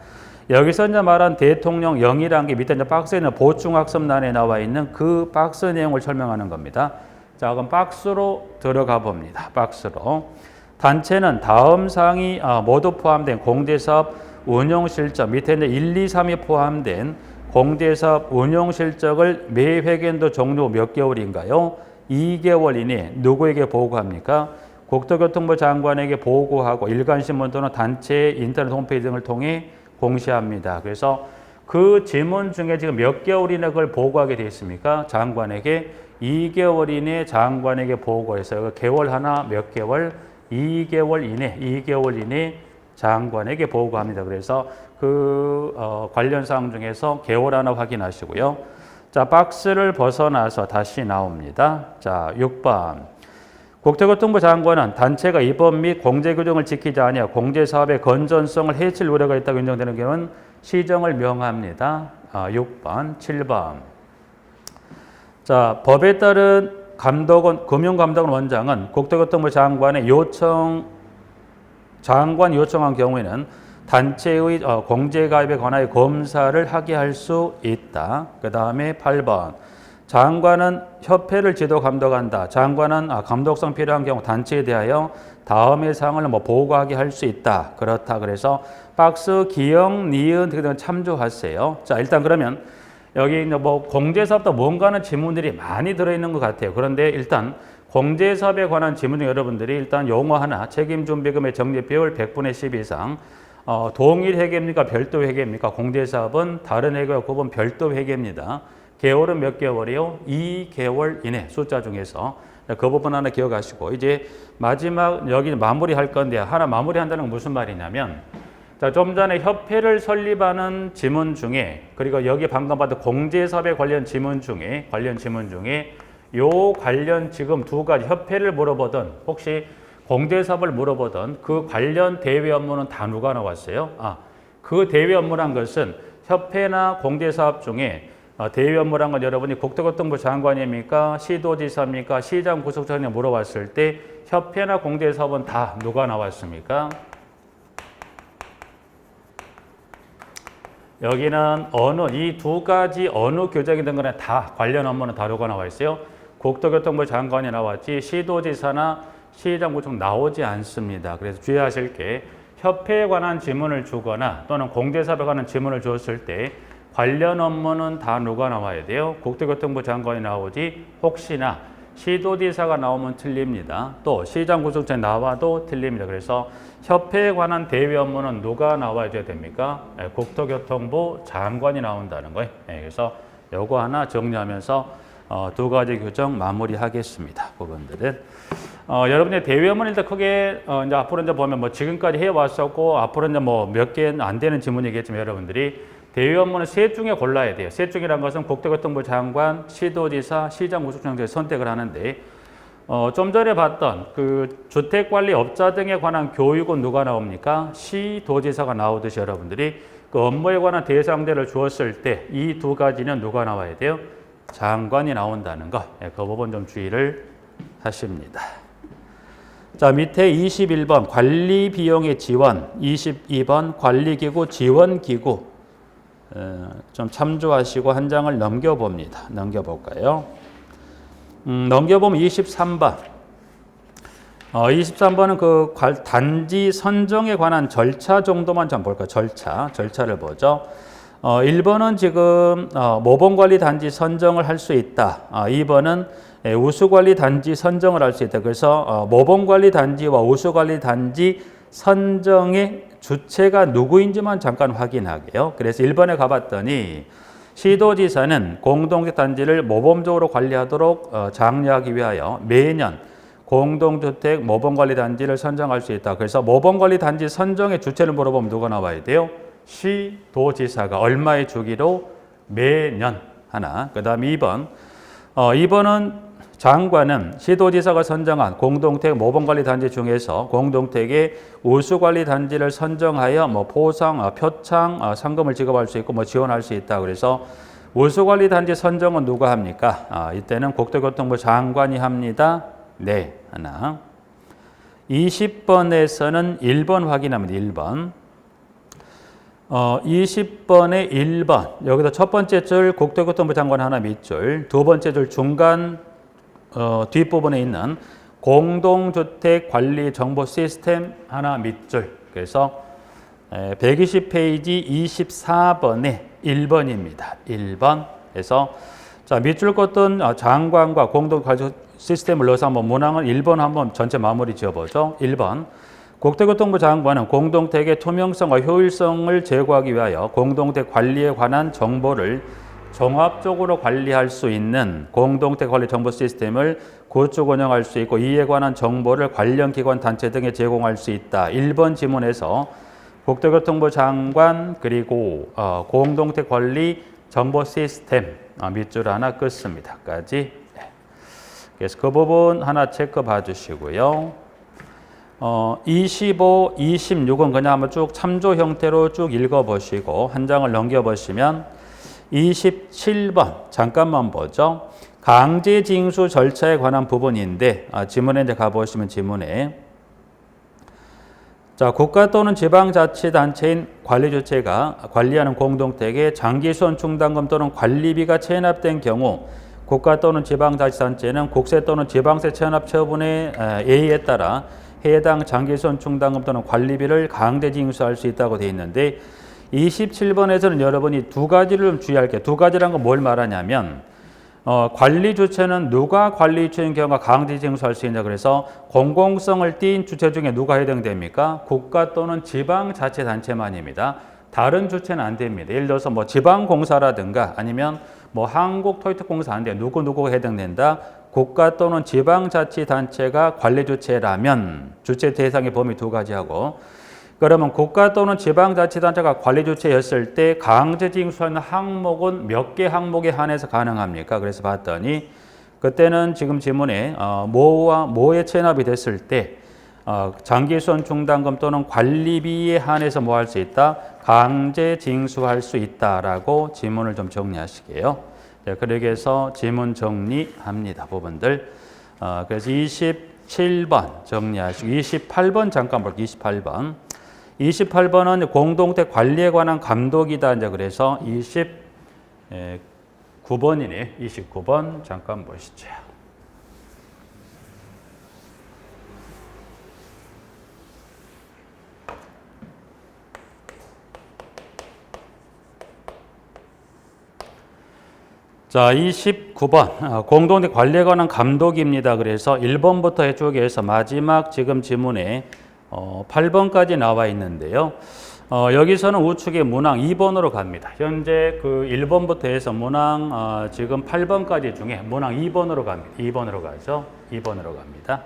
여기서 이제 말한 대통령령이라는 게 밑에 이제 박스에 있는 보충학습란에 나와 있는 그 박스 내용을 설명하는 겁니다. 자, 그럼 박스로 들어가 봅니다. 박스로. 단체는 다음 사항이 모두 포함된 공제사업 운용실적, 밑에 있는 1, 2, 3이 포함된 공제사업 운용실적을 매 회계연도 종료 몇 개월인가요? 2개월 이내 누구에게 보고합니까? 국토교통부 장관에게 보고하고 일간신문 또는 단체의 인터넷 홈페이지 등을 통해 공시합니다. 그래서 그 지문 중에 지금 몇 개월 이내 그걸 보고하게 되어 있습니까? 장관에게 2개월 이내 장관에게 보고해서 개월 하나 몇 개월? 2개월 이내 장관에게 보고합니다. 그래서 그 관련 사항 중에서 개월 하나 확인하시고요. 자, 박스를 벗어나서 다시 나옵니다. 자, 6번. 국토교통부 장관은 단체가 입법 및 공제 규정을 지키지 아니하 공제 사업의 건전성을 해칠 우려가 있다고 인정되는 경우는 시정을 명합니다. 6번, 7번. 자, 법에 따른 금융감독원 원장은 국토교통부 장관 요청한 경우에는 단체의 공제 가입에 관하여 검사를 하게 할 수 있다. 그 다음에 8번. 장관은 협회를 지도 감독한다. 장관은 감독성 필요한 경우 단체에 대하여 다음의 사항을 보고하게 할 수 있다. 그렇다. 그래서 박스, 기역, 니은 등등 참조하세요. 자, 일단 그러면 여기 공제사업도 뭔가는 지문들이 많이 들어있는 것 같아요. 그런데 일단 공제사업에 관한 지문 중 여러분들이 일단 용어 하나, 책임준비금의 적립비율 100분의 10 이상, 동일 회계입니까? 별도 회계입니까? 공제사업은 다른 회계와 구분 별도 회계입니다. 개월은 몇 개월이요? 2개월 이내 숫자 중에서 그 부분 하나 기억하시고 이제 마지막 여기 마무리할 건데 하나 마무리한다는 건 무슨 말이냐면 자, 좀 전에 협회를 설립하는 지문 중에 그리고 여기 방금 봤던 공제사업에 관련 지문 중에 요 관련 지금 두 가지 협회를 물어보던 혹시 공제사업을 물어보던 그 관련 대외 업무는 다 누가 나왔어요? 그 대외 업무란 것은 협회나 공제사업 중에 대외 업무란 건 여러분이 국토교통부 장관입니까? 시도지사입니까? 시장 구속장에 물어봤을 때 협회나 공제사업은 다 누가 나왔습니까? 여기는 이 두 가지 어느 규정이든 간에 다 관련 업무는 다 누가 나와 있어요? 국토교통부 장관이 나왔지 시도지사나 시장구청 나오지 않습니다. 그래서 주의하실 게 협회에 관한 지문을 주거나 또는 공제사업에 관한 지문을 줬을 때 관련 업무는 다 누가 나와야 돼요? 국토교통부 장관이 나오지 혹시나 시도지사가 나오면 틀립니다. 또 시장구청장이 나와도 틀립니다. 그래서 협회에 관한 대외 업무는 누가 나와줘야 됩니까? 국토교통부 장관이 나온다는 거예요. 그래서 요거 하나 정리하면서 두 가지 규정 마무리하겠습니다. 부분들은 여러분의 대외 업무는 일단 크게 이제 앞으로 이제 보면 지금까지 해왔었고 앞으로 이제 몇 개 안 되는 지문이겠지만 여러분들이 대외 업무는 셋 중에 골라야 돼요. 셋 중이란 것은 국토교통부 장관, 시도지사, 시장구청장에서 선택을 하는데 좀 전에 봤던 그 주택관리업자 등에 관한 교육은 누가 나옵니까? 시도지사가 나오듯이 여러분들이 그 업무에 관한 대상자를 주었을 때 이 두 가지는 누가 나와야 돼요? 장관이 나온다는 거. 그 부분 좀 주의를 하십니다. 자, 밑에 21번 관리 비용의 지원, 22번 관리기구 지원기구 좀 참조하시고 한 장을 넘겨봅니다. 넘겨볼까요? 넘겨보면 23번. 23번은 그 단지 선정에 관한 절차 정도만 좀 볼까요? 절차를 보죠. 1번은 지금 모범관리 단지 선정을 할 수 있다. 2번은 우수관리 단지 선정을 할 수 있다. 그래서 모범관리 단지와 우수관리 단지 선정의 주체가 누구인지만 잠깐 확인하게요. 그래서 1번에 가봤더니 시도지사는 공동주택 단지를 모범적으로 관리하도록 장려하기 위하여 매년 공동주택 모범관리 단지를 선정할 수 있다. 그래서 모범관리 단지 선정의 주체를 물어보면 누가 나와야 돼요? 시도지사가 얼마의 주기로? 매년 하나. 그 다음 2번. 2번은 장관은 시도지사가 선정한 공동택 모범관리 단지 중에서 공동택의 우수관리 단지를 선정하여 포상, 표창, 상금을 지급할 수 있고 지원할 수 있다. 그래서 우수관리 단지 선정은 누가 합니까? 이때는 국토교통부 장관이 합니다. 네, 하나. 20번에서는 1번 확인합니다. 1번. 20번에 1번. 여기서 첫 번째 줄 국토교통부 장관 하나 밑줄, 두 번째 줄 중간 뒷부분에 있는 공동주택 관리 정보 시스템 하나 밑줄. 그래서 120페이지 24번에 1번입니다. 1번. 그래서 자, 밑줄 걷던 장관과 공동관리 시스템을 넣어서 한번 문항을 1번 한번 전체 마무리 지어보죠. 1번. 국토교통부 장관은 공동택의 투명성과 효율성을 제고하기 위하여 공동택 관리에 관한 정보를 종합적으로 관리할 수 있는 공동택 관리 정보 시스템을 구축 운영할 수 있고 이에 관한 정보를 관련 기관 단체 등에 제공할 수 있다. 1번 지문에서 국토교통부 장관 그리고 공동택 관리 정보 시스템 밑줄 하나 긋습니다.까지. 그래서 그 부분 하나 체크 봐주시고요. 25, 26은 그냥 한번 쭉 참조 형태로 쭉 읽어보시고 한 장을 넘겨보시면 27번 잠깐만 보죠. 강제징수 절차에 관한 부분인데 지문에 이제 가보시면 지문에 자, 국가 또는 지방자치단체인 관리주체가 관리하는 공동택에 장기수원 충당금 또는 관리비가 체납된 경우 국가 또는 지방자치단체는 국세 또는 지방세 체납 처분의 예의에 따라 해당 장기수원 충당금 또는 관리비를 강제징수할 수 있다고 되어 있는데 27번에서는 여러분이 두 가지를 주의할 게 두 가지란 건 뭘 말하냐면 관리 주체는 누가 관리 주체인 경우가 강제징수할 수 있냐 그래서 공공성을 띈 주체 중에 누가 해당됩니까? 국가 또는 지방자치단체만입니다. 다른 주체는 안 됩니다. 예를 들어서 뭐 지방공사라든가 아니면 뭐 한국토익공사 안 돼요. 누구가 해당된다? 국가 또는 지방자치단체가 관리 주체라면 주체 대상의 범위 두 가지하고 그러면 국가 또는 지방자치단체가 관리 주체였을 때 강제징수하는 항목은 몇 개 항목에 한해서 가능합니까? 그래서 봤더니 그때는 지금 지문에 뭐와 뭐에 체납이 됐을 때 장기수원 충당금 또는 관리비에 한해서 뭐 할 수 있다? 강제징수할 수 있다라고 지문을 좀 정리하시게요. 자, 그렇게 해서 지문 정리합니다. 부분들. 그래서 27번 정리하시고 28번 잠깐 볼게요. 28번. 28번은 공동택 관리에 관한 감독이다. 이제 그래서 29번이네. 29번 잠깐 보시죠. 자, 29번 공동택 관리에 관한 감독입니다. 그래서 1번부터 해주기 해서 마지막 지금 지문에 8번까지 나와 있는데요. 여기서는 우측에 문항 2번으로 갑니다. 현재 그 1번부터 해서 문항 지금 8번까지 중에 문항 2번으로 갑니다. 2번으로 가죠. 2번으로 갑니다.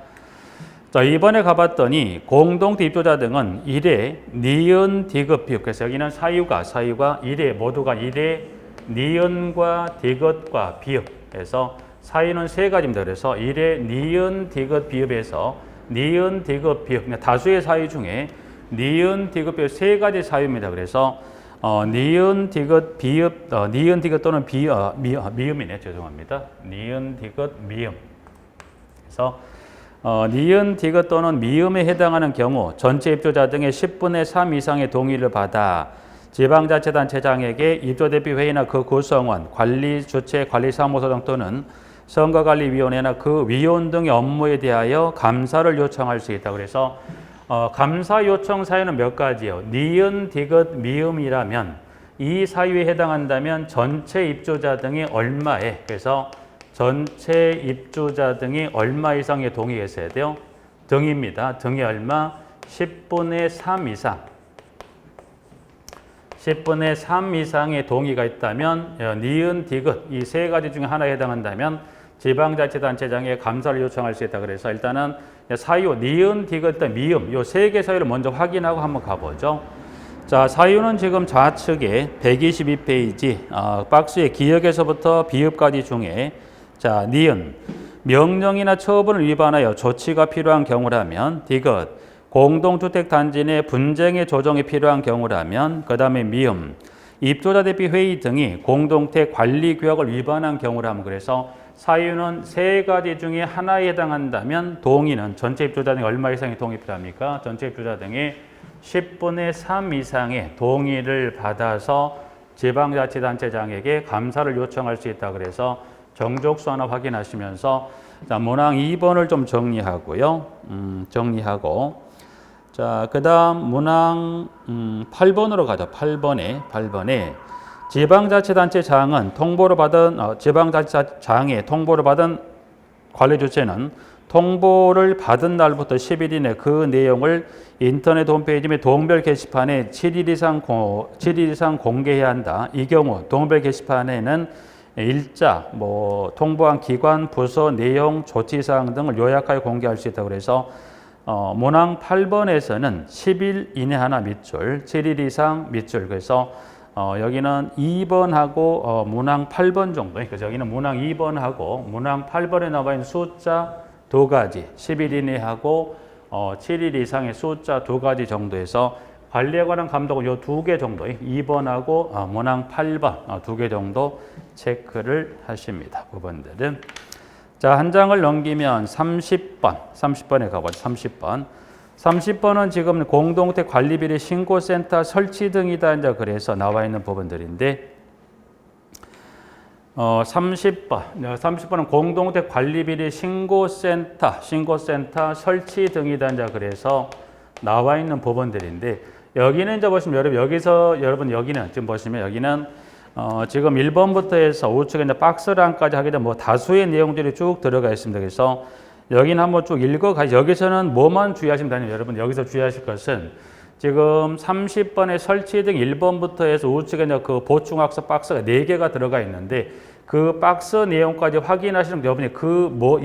자, 2번에 가봤더니 공동택 입주자 등은 1회 니은 디귿 비읍. 그래서 여기는 사유가 1회 모두가 1회 니은과 디귿과 비읍. 그래서 사유는 세 가지입니다. 그래서 1회 니은 디귿 비읍에서 니은 디귿 비읍. 다수의 사유 중에 니은 디귿 비읍 세 가지 사유입니다. 그래서 니은 디귿 비읍 니은 디귿 또는 미음이네. 죄송합니다. 니은 디귿 미음. 그래서 니은 디귿 또는 미음에 해당하는 경우 전체 입주자 등의 10분의 3 이상의 동의를 받아 지방자치단체장에게 입주대표회의나 그 구성원, 관리주체, 관리사무소 등 또는 선거관리위원회나 그 위원 등의 업무에 대하여 감사를 요청할 수 있다. 그래서 감사 요청 사유는 몇 가지요? 니은, 디귿, 미음이라면 이 사유에 해당한다면 전체 입주자 등이 얼마에 그래서 전체 입주자 등이 얼마 이상의 동의가 있어야 돼요? 등입니다. 등이 얼마? 10분의 3 이상. 10분의 3 이상의 동의가 있다면 니은, 디귿 이 세 가지 중에 하나에 해당한다면 지방자치단체장에 감사를 요청할 수 있다. 그래서 일단은 사유, 니은, 디귿, 미음 이 세 개 사유를 먼저 확인하고 한번 가보죠. 자, 사유는 지금 좌측에 122페이지 박스의 기역에서부터 비읍까지 중에 자, 니은 명령이나 처분을 위반하여 조치가 필요한 경우라면 디귿 공동주택단지 내 분쟁의 조정이 필요한 경우라면 그 다음에 미음 입주자 대표 회의 등이 공동택 관리 규약을 위반한 경우라면 그래서 사유는 세 가지 중에 하나에 해당한다면 동의는 전체 입주자 등이 얼마 이상의 동의 필요합니까? 전체 입주자 등의 10분의 3 이상의 동의를 받아서 지방자치단체장에게 감사를 요청할 수 있다. 그래서 정족수 하나 확인하시면서 자, 문항 2번을 좀 정리하고요. 정리하고 자, 그 다음 문항 8번으로 가죠. 8번에 지방자치단체장은 통보를 받은 지방자치장에 통보를 받은 관리주체는 통보를 받은 날부터 10일 이내 그 내용을 인터넷 홈페이지 및 동별 게시판에 7일 이상 공개해야 한다. 이 경우 동별 게시판에는 일자, 통보한 기관, 부서, 내용, 조치사항 등을 요약하여 공개할 수 있다고 해서 문항 8번에서는 10일 이내 하나 밑줄, 7일 이상 밑줄. 그래서 여기는 2번하고 문항 8번 정도. 그래서 여기는 문항 2번하고 문항 8번에 나와 있는 숫자 두 가지, 10일 이내하고 7일 이상의 숫자 두 가지 정도에서 관리에 관한 감독은 요 두 개 정도, 2번하고 문항 8번 두 개 정도 체크를 하십니다. 부분들은. 자, 한 장을 넘기면 30번에 가보죠. 30번은 지금 공동체 관리비리 신고센터 설치 등이다. 이제 그래서 나와 있는 부분들인데, 30번은 공동체 관리비리 신고센터 설치 등이다. 이제 그래서 나와 있는 부분들인데, 여기는 이제 보시면 여기는 지금 보시면 여기는 지금 1번부터 해서 우측에 이제 박스란까지 하게 되면 뭐 다수의 내용들이 쭉 들어가 있습니다. 그래서 여기는 한번 쭉 읽어가시죠. 여기서는 뭐만 주의하시면 되냐면 여러분 여기서 주의하실 것은 지금 30번의 설치 등 1번부터 해서 우측에 이제 그 보충학습 박스가 4개가 들어가 있는데 그 박스 내용까지 확인하시는 여러분이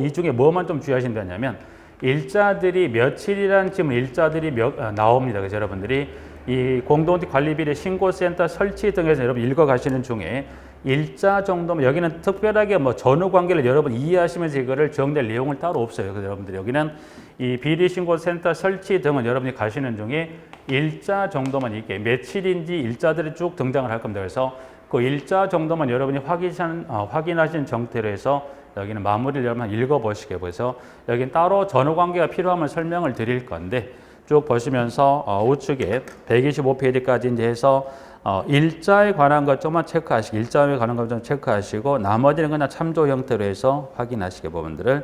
이 중에 뭐만 좀 주의하시면 되냐면 일자들이 며칠이라는 지금 일자들이 나옵니다. 그래서 여러분들이 이 공동체 관리비리 신고센터 설치 등에서 여러분 읽어가시는 중에 일자 정도면 여기는 특별하게 뭐 전후 관계를 여러분 이해하시면서 이거를 정리할 내용을 따로 없어요. 그래서 여러분들이 여기는 이 비리 신고센터 설치 등은 여러분이 가시는 중에 일자 정도만 이게 며칠인지 일자들이 쭉 등장을 할 겁니다. 그래서 그 일자 정도만 여러분이 확인하신 정태로 해서 여기는 마무리를 여러분 읽어보시게 보세요. 여기는 따로 전후 관계가 필요하면 설명을 드릴 건데 쭉 보시면서 우측에 125페이지까지 이제 해서 일자에 관한 것 좀만 체크하시고 일자에 관한 것 좀 체크하시고 나머지는 그냥 참조 형태로 해서 확인하시게 부분들을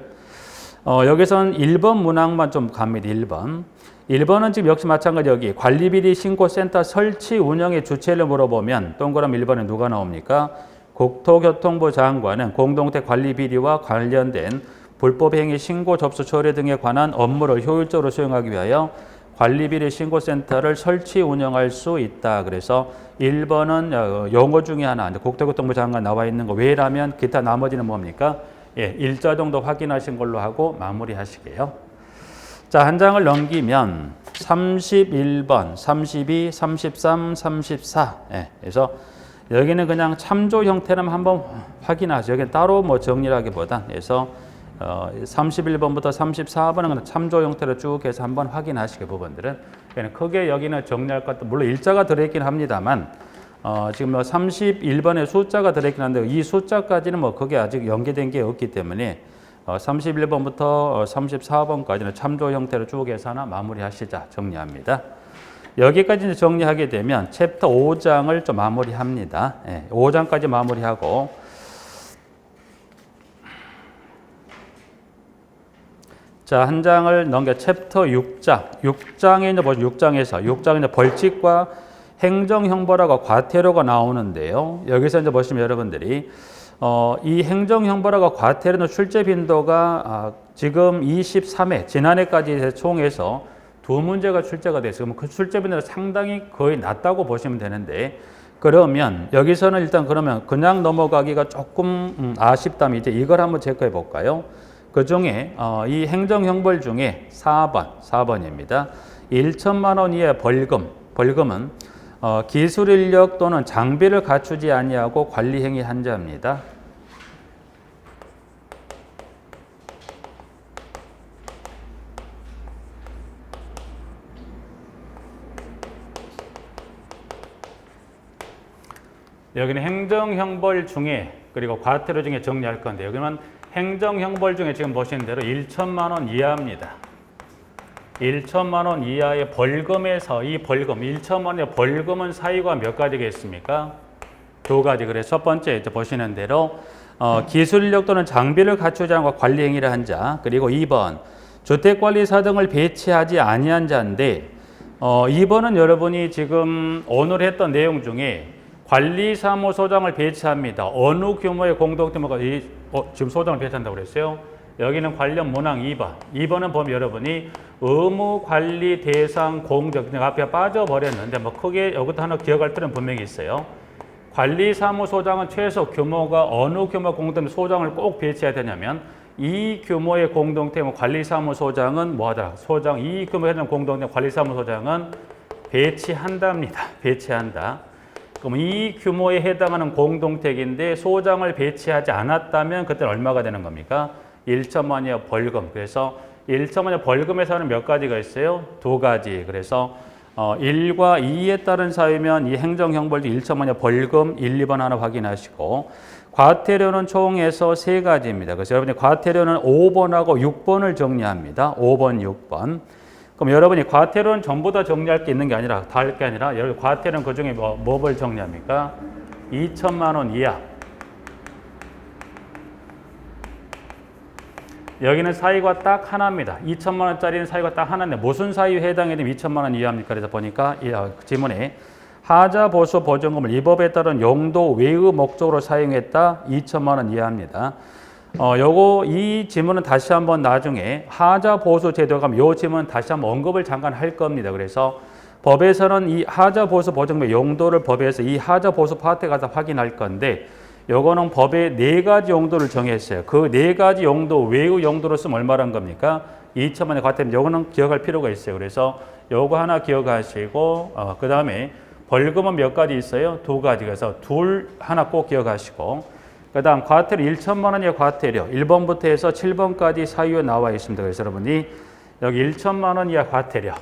여기서는 1번 문항만 좀 갑니다. 1번은 지금 역시 마찬가지 여기 관리비리 신고센터 설치 운영의 주체를 물어보면 동그라미 1번에 누가 나옵니까? 국토교통부 장관은 공동체 관리비리와 관련된 불법행위 신고 접수 처리 등에 관한 업무를 효율적으로 수행하기 위하여 관리비리 신고센터를 설치 운영할 수 있다. 그래서 1번은 용어 중에 하나, 국토교통부 장관 나와 있는 거 외라면 기타 나머지는 뭡니까? 예, 일자 정도 확인하신 걸로 하고 마무리하시게요. 자, 한 장을 넘기면 31번, 32, 33, 34. 예, 그래서 여기는 그냥 참조 형태는 한번 확인하죠. 여기는 따로 뭐 정리하기보단 그래서 31번부터 34번은 그냥 참조 형태로 쭉 해서 한번 확인하시게 부분들은 크게 여기는 정리할 것도 물론 일자가 들어있긴 합니다만 지금 31번에 숫자가 들어있긴 한데 이 숫자까지는 뭐 그게 아직 연계된 게 없기 때문에 31번부터 34번까지는 참조 형태로 쭉 해서 하나 마무리하시자 정리합니다. 여기까지 정리하게 되면 챕터 5장을 좀 마무리합니다. 5장까지 마무리하고 자, 한 장을 넘겨 챕터 6장. 6장에 이제 보시면 6장에 이제 벌칙과 행정형벌하고 과태료가 나오는데요. 여기서 이제 보시면 여러분들이 이 행정형벌하고 과태료는 출제 빈도가 지금 23회, 지난해까지 총해서 2문제가 출제가 됐어요. 그 출제 빈도가 상당히 거의 낮다고 보시면 되는데 그러면 여기서는 일단 그러면 그냥 넘어가기가 조금 아쉽다면 이제 이걸 한번 체크해 볼까요? 그 중에 이 행정형벌 중에 4번입니다. 1천만 원 이하의 벌금은 기술 인력 또는 장비를 갖추지 아니하고 관리행위 한 자입니다. 여기는 행정형벌 중에 그리고 과태료 중에 정리할 건데 여기는 행정형벌 중에 지금 보시는 대로 1천만 원 이하입니다. 1천만 원 이하의 벌금에서 이 벌금, 1천만 원의 벌금은 사유가 몇 가지겠습니까? 2가지. 그래서 첫 번째 이제 보시는 대로 기술인력 또는 장비를 갖추지 않고 관리행위를 한 자. 그리고 2번 주택관리사 등을 배치하지 아니한 자인데 2번은 여러분이 지금 오늘 했던 내용 중에 관리사무소장을 배치합니다. 어느 규모의 공동체가 지금 소장을 배치한다고 그랬어요? 여기는 관련 문항 2번. 2번은 보면 여러분이 의무 관리 대상 공적 앞에 빠져버렸는데 뭐 크게 여기도 하나 기억할 필요는 분명히 있어요. 관리사무소장은 최소 규모가 어느 규모 공동체 소장을 꼭 배치해야 되냐면 이 규모의 공동체 관리사무소장은 뭐하더라? 소장, 이 규모의 공동체 관리사무소장은 배치한답니다. 배치한다. 그럼 이 규모에 해당하는 공동택인데 소장을 배치하지 않았다면 그때는 얼마가 되는 겁니까? 1천만 이하 벌금. 그래서 1천만 이하 벌금에서는 몇 가지가 있어요? 두 가지. 그래서 1과 2에 따른 사유면 이 행정형벌 1천만 이하 벌금 1, 2번 하나 확인하시고 과태료는 총에서 세 가지입니다. 그래서 여러분이 과태료는 5번하고 6번을 정리합니다. 5번, 6번. 그럼 여러분이 과태료는 전부 다 정리할 게 있는 게 아니라 다 할 게 아니라 여러분 과태료는 그중에 뭐를 정리합니까? 2천만 원 이하. 여기는 사유가 딱 하나입니다. 2천만 원짜리는 사유가 딱 하나인데 무슨 사유에 해당이 되면 2천만 원 이하입니까? 그래서 보니까 지문에 하자 보수 보증금을 이 법에 따른 용도 외의 목적으로 사용했다. 2천만 원 이하입니다. 이 지문은 다시 한번 나중에 하자 보수 제도가 요 지문 다시 한번 언급을 잠깐 할 겁니다. 그래서 법에서는 이 하자 보수 보증금의 용도를 법에서 이 하자 보수 파트에 가서 확인할 건데 요거는 법에 네 가지 용도를 정했어요. 그 네 가지 용도 외의 용도로 쓰면 얼마란 겁니까? 2천만 원의 과태료. 요거는 기억할 필요가 있어요. 그래서 요거 하나 기억하시고 그 다음에 벌금은 몇 가지 있어요? 두 가지. 그래서 둘 하나 꼭 기억하시고 그 다음 과태료 1천만 원의 과태료 1번부터 해서 7번까지 사유에 나와 있습니다. 그래서 여러분이 여기 1천만 원 이하 과태료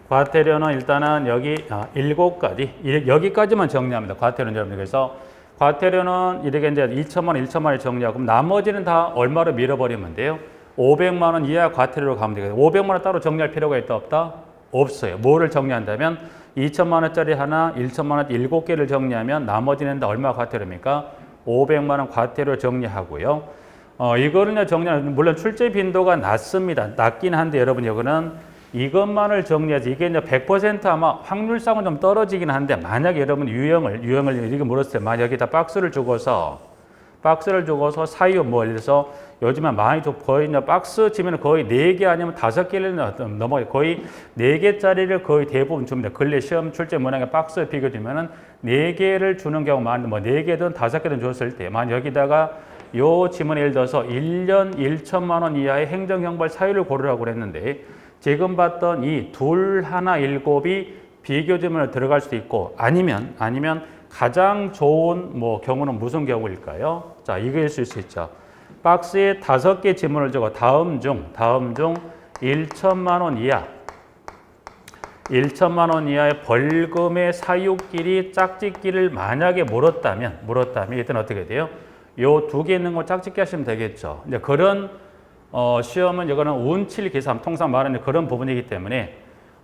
과태료는 일단은 여기 7가지 여기까지만 정리합니다. 과태료는 여러분들. 그래서 과태료는 이렇게 이제 2천만 원, 1천만 원을 정리하고 그럼 나머지는 다 얼마로 밀어버리면 돼요? 500만 원 이하 과태료로 가면 되거든요. 500만 원 따로 정리할 필요가 있다 없다? 없어요. 뭐를 정리한다면 2천만 원짜리 하나, 1천만 원 7개를 정리하면 나머지는 다 얼마 과태료입니까? 500만 원 과태료 정리하고요. 이거는요 정리하면 물론 출제 빈도가 낮습니다. 낮긴 한데 여러분 이거는 이것만을 정리하지 이게 이제 100% 아마 확률상은 좀 떨어지긴 한데 만약에 여러분 유형을 이렇게 물었어요. 만약 여기다 박스를 주고서 사유 예를 들어서 요즘에 많이 거의 박스 치면 거의 4개 아니면 5개를 넘어요. 거의 4개짜리를 거의 대부분 줍니다. 근래 시험 출제 문항에 박스 비교되면은 4개를 주는 경우가 많은데 뭐 4개든 5개든 줬을 때 만약 여기다가 요 지문에 예를 들어서 1년 1천만 원 이하의 행정형벌 사유를 고르라고 그랬는데 지금 봤던 이 둘, 하나, 7이 비교 지문에 들어갈 수도 있고 아니면 가장 좋은 경우는 무슨 경우일까요? 자, 이거일 수 있죠. 박스에 5개 지문을 적어 다음 중 1천만 원 이하 1천만 원 이하의 벌금의 사유끼리 짝짓기를 만약에 물었다면 이때는 어떻게 돼요? 요 2개 있는 거 짝짓기 하시면 되겠죠. 이제 그런 시험은 이거는 운칠 계산 통상 말하는 그런 부분이기 때문에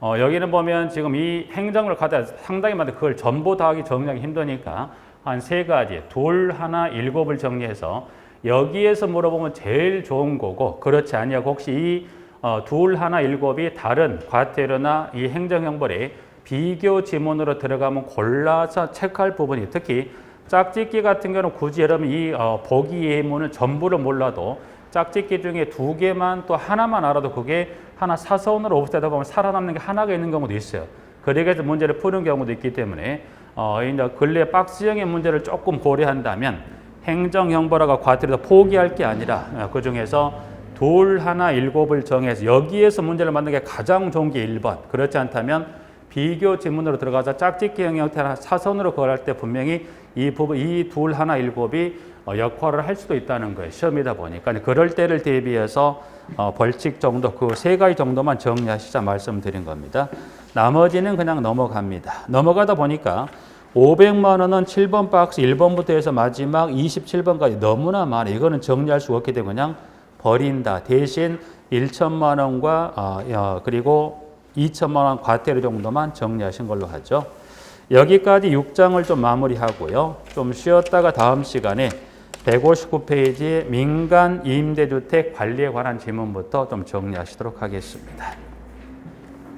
여기는 보면 지금 이 행정을 갖다 상당히 많은데 그걸 전부 다 하기 정리하기 힘드니까 한 3가지, 둘, 하나, 7을 정리해서 여기에서 물어보면 제일 좋은 거고 그렇지 아니하고 혹시 이 둘, 하나, 7이 다른 과태료나 이 행정형벌에 비교 지문으로 들어가면 골라서 체크할 부분이 특히 짝짓기 같은 경우는 굳이 여러분 이 보기 예문을 전부를 몰라도 짝짓기 중에 2개만 또 하나만 알아도 그게 하나 사선으로 옵세다 보면 살아남는 게 하나가 있는 경우도 있어요. 그래서 문제를 푸는 경우도 있기 때문에 이제 근래 박스형의 문제를 조금 고려한다면 행정형벌하고 과태료도 포기할 게 아니라 그 중에서 둘, 하나, 7을 정해서 여기에서 문제를 만드는 게 가장 좋은 게 1번. 그렇지 않다면 비교 지문으로 들어가서 짝짓기형 형태나 사선으로 거할 때 분명히 이 부분, 이 둘, 하나, 7이 역할을 할 수도 있다는 거예요. 시험이다 보니까. 그럴 때를 대비해서 벌칙 정도, 그 3가지 정도만 정리하시자 말씀드린 겁니다. 나머지는 그냥 넘어갑니다. 넘어가다 보니까 500만 원은 7번 박스 1번부터 해서 마지막 27번까지 너무나 많아. 이거는 정리할 수가 없기 때문에 그냥 버린다. 대신 1천만 원과 그리고 2천만 원 과태료 정도만 정리하신 걸로 하죠. 여기까지 6장을 좀 마무리하고요. 좀 쉬었다가 다음 시간에 159페이지의 민간 임대주택 관리에 관한 질문부터 좀 정리하시도록 하겠습니다.